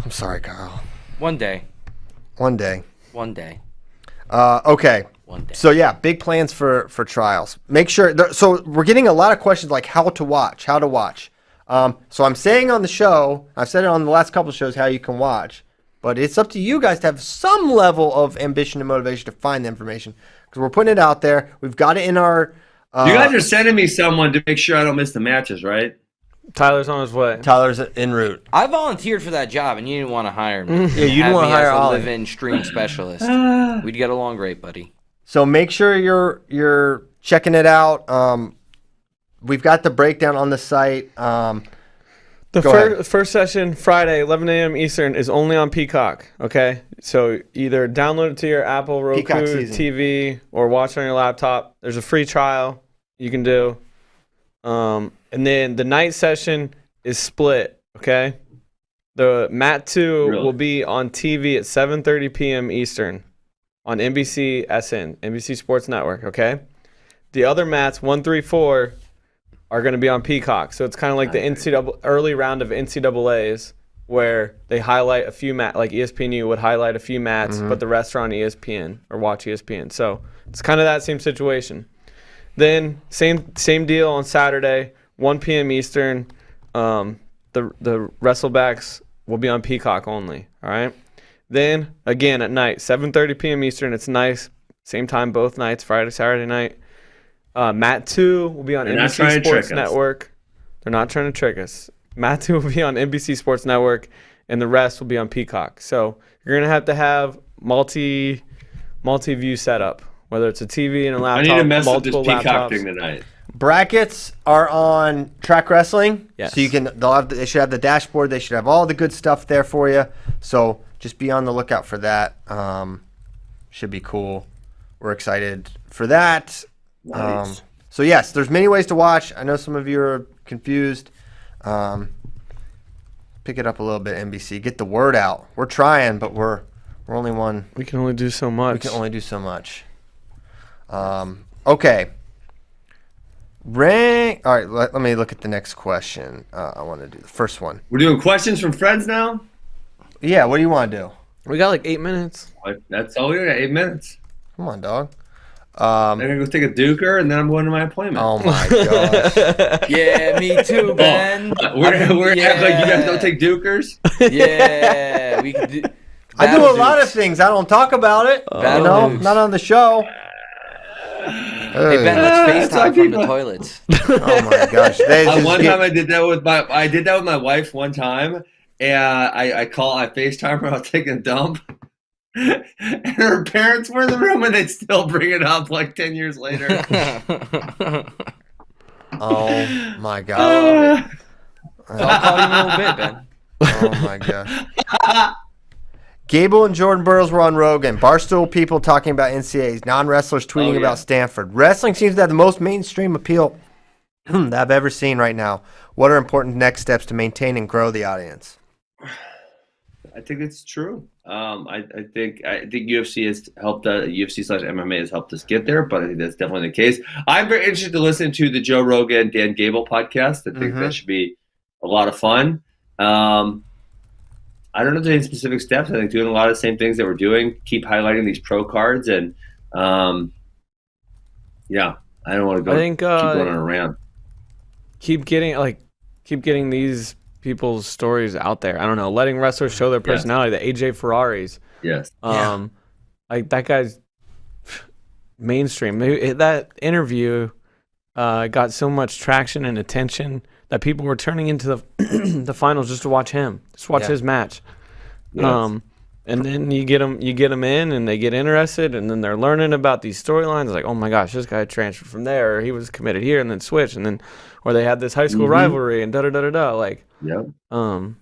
[SPEAKER 1] sorry, Kyle.
[SPEAKER 3] One day.
[SPEAKER 1] Okay.
[SPEAKER 3] One day.
[SPEAKER 1] So yeah, big plans for trials. Make sure. So we're getting a lot of questions like how to watch. So I'm saying on the show, I've said it on the last couple of shows how you can watch, but it's up to you guys to have some level of ambition and motivation to find the information because we're putting it out there. We've got it in our.
[SPEAKER 2] You guys are sending me someone to make sure I don't miss the matches, right?
[SPEAKER 4] Tyler's on his way.
[SPEAKER 1] Tyler's en route.
[SPEAKER 3] I volunteered for that job, and you didn't want to hire me.
[SPEAKER 1] Yeah, you didn't want to hire Ollie.
[SPEAKER 3] Live-in stream specialist. We'd get along great, buddy.
[SPEAKER 1] So make sure you're checking it out. We've got the breakdown on the site.
[SPEAKER 4] The first session, Friday, 11 a.m. Eastern, is only on Peacock, okay? So either download it to your Apple Roku TV or watch it on your laptop. There's a free trial you can do. And then the night session is split, okay? The Mat 2 will be on TV at 7:30 p.m. Eastern on NBC SN, NBC Sports Network, okay? The other mats, 1, 3, 4, are going to be on Peacock. So it's kind of like the early round of NCAAs where they highlight a few mats, like ESPNU would highlight a few mats, but the rest are on ESPN or watch ESPN. So it's kind of that same situation. Then same deal on Saturday, 1 p.m. Eastern. The Wrestlebacks will be on Peacock only, all right? Then, again, at night, 7:30 p.m. Eastern. It's nice. Same time both nights, Friday, Saturday night. Mat 2 will be on NBC Sports Network. They're not trying to trick us. Mat 2 will be on NBC Sports Network, and the rest will be on Peacock. So you're going to have multi-view setup, whether it's a TV and a laptop,
[SPEAKER 2] I need to mess with
[SPEAKER 4] multiple
[SPEAKER 2] this Peacock
[SPEAKER 4] laptops.
[SPEAKER 2] thing tonight.
[SPEAKER 1] Brackets are on Track Wrestling.
[SPEAKER 4] Yes.
[SPEAKER 1] So they should have the dashboard. They should have all the good stuff there for you. So just be on the lookout for that. Should be cool. We're excited for that.
[SPEAKER 2] Nice.
[SPEAKER 1] So yes, there's many ways to watch. I know some of you are confused. Pick it up a little bit, NBC. Get the word out. We're trying, but we're only one.
[SPEAKER 4] We can only do so much.
[SPEAKER 1] Okay. All right, let me look at the next question. I want to do the first one.
[SPEAKER 2] We're doing questions from friends now?
[SPEAKER 1] Yeah, what do you want to do?
[SPEAKER 4] We got like 8 minutes.
[SPEAKER 2] That's all we got, 8 minutes.
[SPEAKER 1] Come on, dog.
[SPEAKER 2] I'm going to go take a Duker, and then I'm going to my appointment.
[SPEAKER 1] Oh, my gosh.
[SPEAKER 3] Yeah, me too, Ben.
[SPEAKER 2] We're acting like you guys don't take Dukers?
[SPEAKER 3] Yeah. We could do,
[SPEAKER 1] I do a lot of things. I don't talk about it. Not on the show.
[SPEAKER 3] Hey Ben, let's FaceTime from the toilets.
[SPEAKER 1] Oh my gosh!
[SPEAKER 2] One time I did that with my wife one time, and I FaceTime her. I was taking a dump, and her parents were in the room, and they still bring it up like 10 years later.
[SPEAKER 1] Oh my god!
[SPEAKER 3] So I'll call you in a little bit, Ben.
[SPEAKER 1] Oh my gosh! Gable and Jordan Burroughs were on Rogan. Barstool people talking about NCAAs. Non-wrestlers tweeting about Stanford. Wrestling seems to have the most mainstream appeal that I've ever seen right now. What are important next steps to maintain and grow the audience?
[SPEAKER 2] I think it's true. I think UFC has helped. UFC/MMA has helped us get there, but I think that's definitely the case. I'm very interested to listen to the Joe Rogan Dan Gable podcast. I think that should be a lot of fun. I don't know if there's any specific steps. I think doing a lot of the same things that we're doing, keep highlighting these pro cards, and I don't want to go. Keep going around.
[SPEAKER 4] Keep getting these people's stories out there. I don't know, letting wrestlers show their personality. The AJ Ferraris.
[SPEAKER 2] Yes.
[SPEAKER 4] Like that guy's mainstream. That interview got so much traction and attention that people were turning into the finals just to watch him, just watch his match. Yes. And then you get them in, and they get interested, and then they're learning about these storylines. Like, oh my gosh, this guy transferred from there, or he was committed here, and then switched, and then, or they had this high school rivalry, and da da da da da. Like,
[SPEAKER 1] to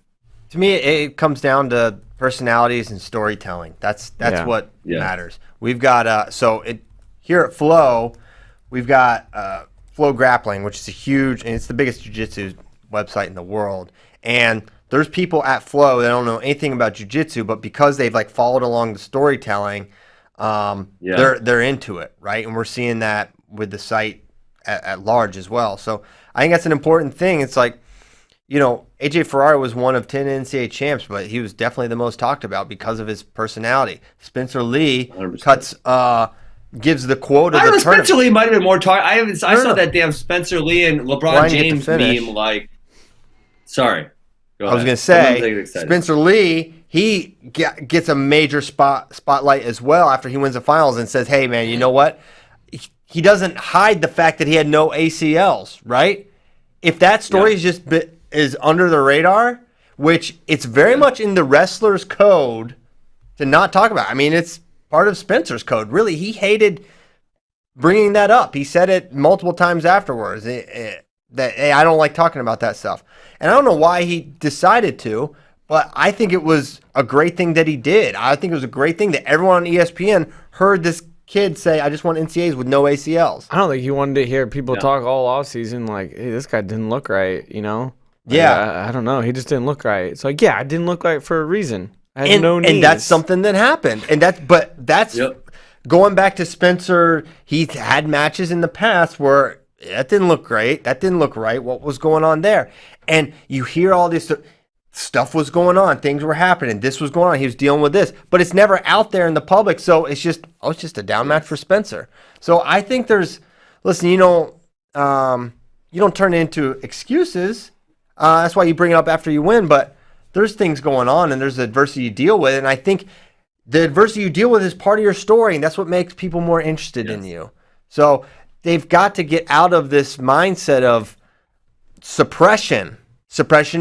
[SPEAKER 1] me, it comes down to personalities and storytelling. That's what matters. We've got here at Flow, we've got Flow Grappling, which is it's the biggest jiu-jitsu website in the world. And there's people at Flow that don't know anything about jiu-jitsu, but because they've like followed along the storytelling, they're into it, right? And we're seeing that with the site at large as well. So I think that's an important thing. It's like, AJ Ferrari was one of 10 NCAA champs, but he was definitely the most talked about because of his personality. Spencer Lee 100%. Gives the quote of the tournament.
[SPEAKER 2] Spencer Lee might have been more talked. I saw that damn Spencer Lee and LeBron James meme. Like, sorry,
[SPEAKER 1] I was going to say Spencer Lee. He gets a major spotlight as well after he wins the finals and says, "Hey, man, you know what? He doesn't hide the fact that he had no ACLs, right? If that story is under the radar, which it's very much in the wrestler's code to not talk about. I mean, it's part of Spencer's code. Really, he hated bringing that up. He said it multiple times afterwards that, hey, I don't like talking about that stuff. And I don't know why he decided to, but I think it was a great thing that he did. I think it was a great thing that everyone on ESPN heard this kid say, I just want NCAAs with no ACLs.
[SPEAKER 4] I don't think he wanted to hear people talk all offseason like, hey, this guy didn't look right, Like, I don't know. He just didn't look right. It's like, I didn't look right for a reason. I had no knees.
[SPEAKER 1] And that's something that happened. And that's going back to Spencer. He had matches in the past where that didn't look great. That didn't look right. What was going on there? And you hear all this stuff was going on. Things were happening. This was going on. He was dealing with this. But it's never out there in the public. So it's just a down match for Spencer. So I think you don't turn it into excuses. That's why you bring it up after you win. But there's things going on, and there's adversity you deal with. And I think the adversity you deal with is part of your story, and that's what makes people more interested in you. So they've got to get out of this mindset of suppression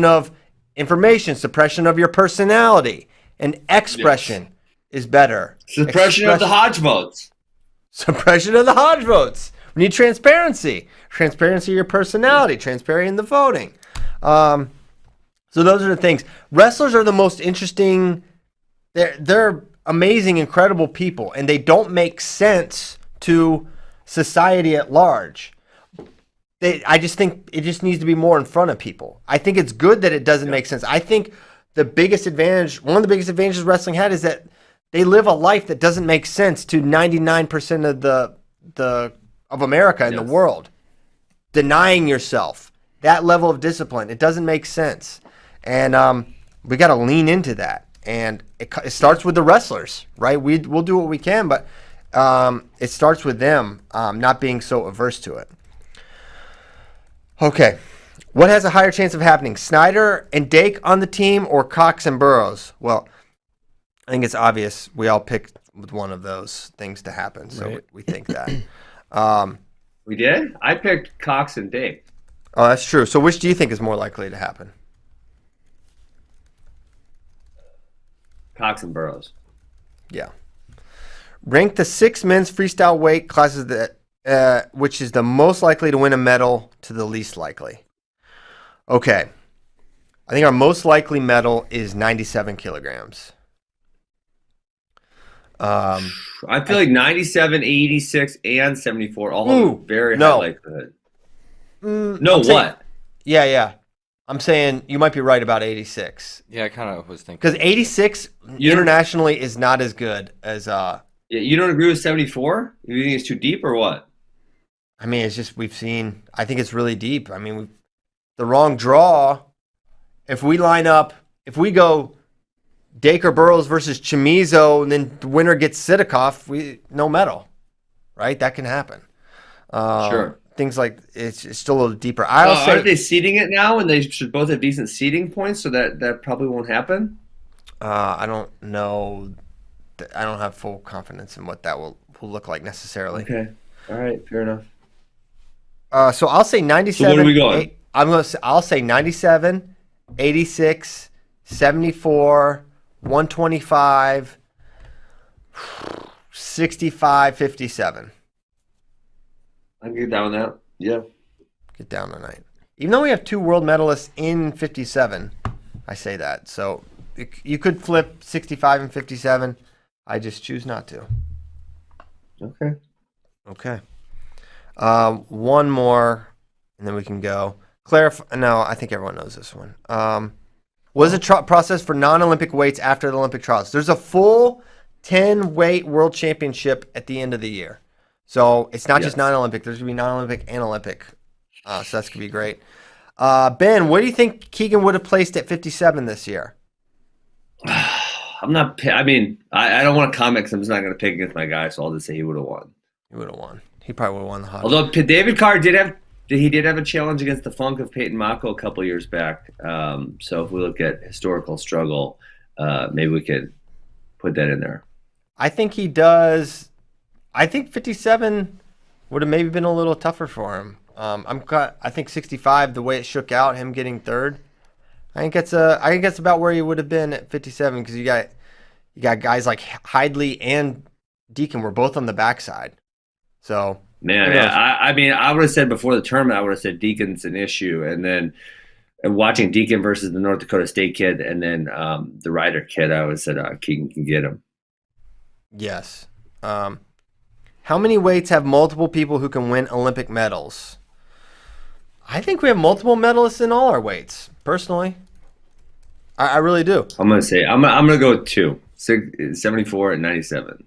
[SPEAKER 1] of information, suppression of your personality, and expression is better.
[SPEAKER 2] Suppression of the Hodge votes.
[SPEAKER 1] Suppression of the Hodge votes. We need transparency. Transparency of your personality, transparency in the voting. So those are the things. Wrestlers are the most interesting. They're amazing, incredible people, and they don't make sense to society at large. I just think it just needs to be more in front of people. I think it's good that it doesn't make sense. I think one of the biggest advantages wrestling had is that they live a life that doesn't make sense to 99% of America in the world. Denying yourself, that level of discipline, it doesn't make sense. And we got to lean into that. And it starts with the wrestlers, right? We'll do what we can, but it starts with them not being so averse to it. Okay. What has a higher chance of happening? Snyder and Dake on the team or Cox and Burroughs? Well, I think it's obvious we all picked with one of those things to happen, so we think that.
[SPEAKER 2] We did? I picked Cox and Dake.
[SPEAKER 1] Oh, that's true. So which do you think is more likely to happen?
[SPEAKER 2] Cox and Burroughs.
[SPEAKER 1] Yeah. Rank the 6 men's freestyle weight classes that, which is the most likely to win a medal to the least likely. Okay. I think our most likely medal is 97 kilograms.
[SPEAKER 2] I feel like 97, 86, and 74 all have a very high likelihood. No, what?
[SPEAKER 1] Yeah. I'm saying you might be right about 86.
[SPEAKER 3] Yeah, I kind of was thinking.
[SPEAKER 1] Because 86 internationally is not as good as...
[SPEAKER 2] you don't agree with 74? You think it's too deep or what?
[SPEAKER 1] I mean, it's just we've seen... I think it's really deep. I mean, the wrong draw... If we line up... If we go Dacre Burroughs versus Chamizo, and then the winner gets Sidikoff, no medal. Right? That can happen.
[SPEAKER 2] Sure.
[SPEAKER 1] Things like it's still a little deeper.
[SPEAKER 2] Aren't they seeding it now, and they should both have decent seeding points, so that probably won't happen?
[SPEAKER 1] I don't know. I don't have full confidence in what that will look like necessarily.
[SPEAKER 2] Okay. All right. Fair enough.
[SPEAKER 1] So I'll say 97.
[SPEAKER 2] So what are we going?
[SPEAKER 1] I'll say 97, 86, 74, 125, 65, 57.
[SPEAKER 2] I can get down with that. Yeah.
[SPEAKER 1] Get down tonight. Even though we have 2 world medalists in 57, I say that. So you could flip 65 and 57. I just choose not to. Okay. One more, and then we can go. No, I think everyone knows this one. What is the process for non-Olympic weights after the Olympic trials? There's a full 10-weight world championship at the end of the year. So it's not just non-Olympic. There's going to be non-Olympic and Olympic. So that's going to be great. Ben, what do you think Keegan would have placed at 57 this year?
[SPEAKER 2] I'm not. I mean, I don't want to comment because I'm just not going to pick against my guy. So I'll just say he would have won.
[SPEAKER 1] He would have won. He probably would have won the hot.
[SPEAKER 2] Although David Carr did have a challenge against the Funk of Peyton Mako a couple years back. So if we look at historical struggle, maybe we could put that in there.
[SPEAKER 1] I think he does. I think 57 would have maybe been a little tougher for him. I think 65, the way it shook out, him getting third. I think that's about where he would have been at 57 because you got guys like Hidley and Deacon were both on the backside. So
[SPEAKER 2] man, I mean, I would have said before the tournament, I would have said Deacon's an issue, and then watching Deacon versus the North Dakota State kid, and then the Ryder kid, I would have said Keegan can get him.
[SPEAKER 1] Yes. How many weights have multiple people who can win Olympic medals? I think we have multiple medalists in all our weights, personally. I really do.
[SPEAKER 2] I'm going to say, I'm going to go with 2, 74 and 97.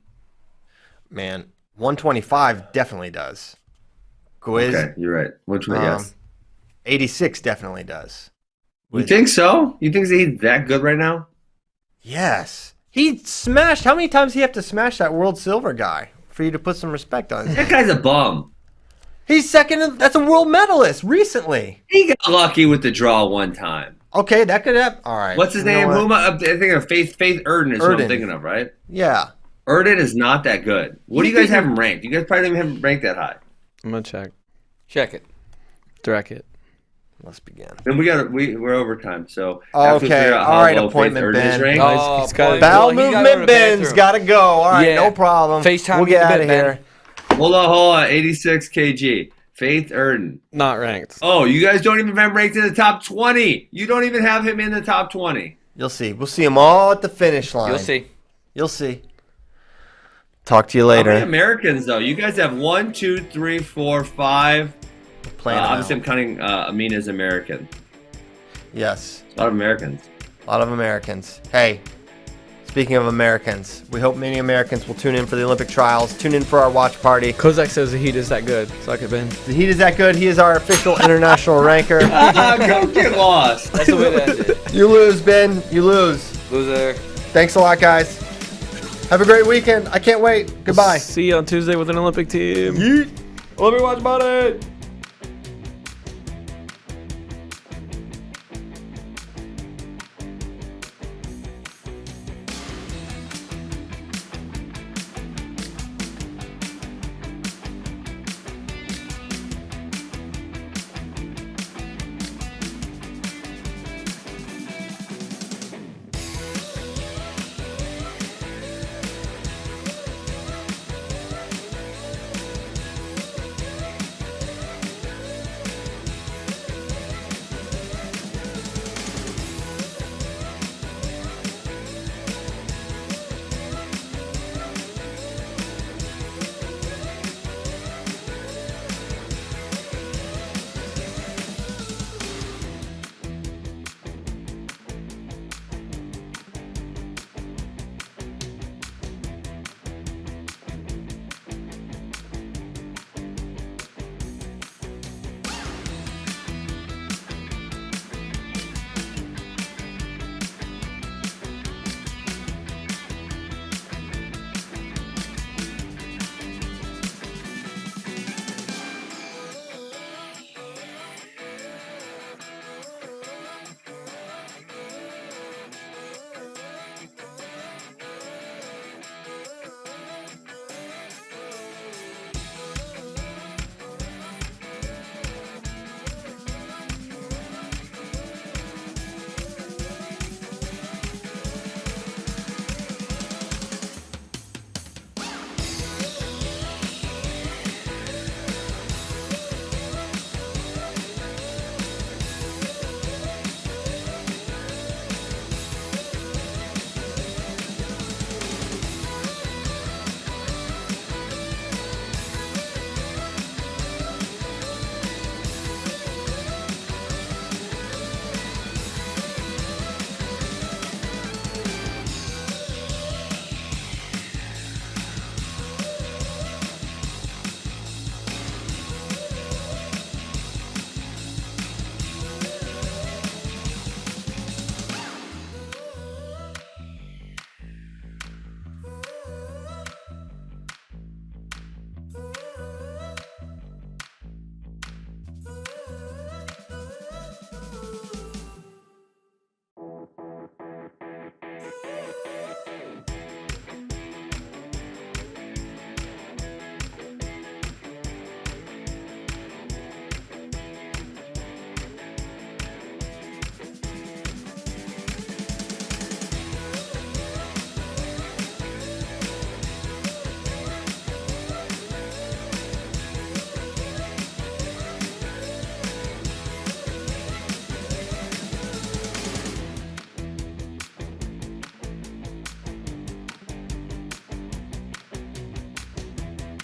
[SPEAKER 1] Man, 125 definitely does. Quiz.
[SPEAKER 2] Okay, you're right. Which one? Yes.
[SPEAKER 1] 86 definitely does.
[SPEAKER 2] You think so? You think he's that good right now?
[SPEAKER 1] Yes. He smashed. How many times do you have to smash that world silver guy for you to put some respect on him?
[SPEAKER 2] That guy's a bum.
[SPEAKER 1] He's second. That's a world medalist recently.
[SPEAKER 2] He got lucky with the draw one time.
[SPEAKER 1] Okay, that could happen. All right.
[SPEAKER 2] What's his name? Who am I thinking of? Faith Erden is what I'm thinking of, right?
[SPEAKER 1] Yeah.
[SPEAKER 2] Erden is not that good. What do you guys have him ranked? You guys probably don't even have him ranked that high.
[SPEAKER 4] I'm gonna check.
[SPEAKER 3] Check it.
[SPEAKER 4] Direct it.
[SPEAKER 1] Let's begin.
[SPEAKER 2] Then we're overtime. So
[SPEAKER 1] okay, all right, appointment Ben.
[SPEAKER 4] He's got
[SPEAKER 1] bowel movement Ben's got to go. All right, no problem.
[SPEAKER 3] FaceTime.
[SPEAKER 1] We'll get out of here.
[SPEAKER 2] Hold on. 86 kg. Faith Erden.
[SPEAKER 4] Not ranked.
[SPEAKER 2] Oh, you guys don't even have him ranked in the top 20. You don't even have him in the top 20.
[SPEAKER 1] You'll see. We'll see him all at the finish line. You'll see. Talk to you later.
[SPEAKER 2] How many Americans, though? You guys have 1, 2, 3, 4, 5. Obviously, I'm counting Amina as American.
[SPEAKER 1] Yes.
[SPEAKER 2] A lot of Americans.
[SPEAKER 1] Hey, speaking of Americans, we hope many Americans will tune in for the Olympic trials. Tune in for our watch party.
[SPEAKER 4] Kozak says the Heat is that good. Suck it, Ben.
[SPEAKER 1] The Heat is that good. He is our official international ranker.
[SPEAKER 2] Go get lost.
[SPEAKER 3] That's the way to end it.
[SPEAKER 1] You lose, Ben. You lose.
[SPEAKER 3] Loser.
[SPEAKER 1] Thanks a lot, guys. Have a great weekend. I can't wait. Goodbye.
[SPEAKER 4] See you on Tuesday with an Olympic team.
[SPEAKER 1] Yeet.
[SPEAKER 3] Olympic watch party.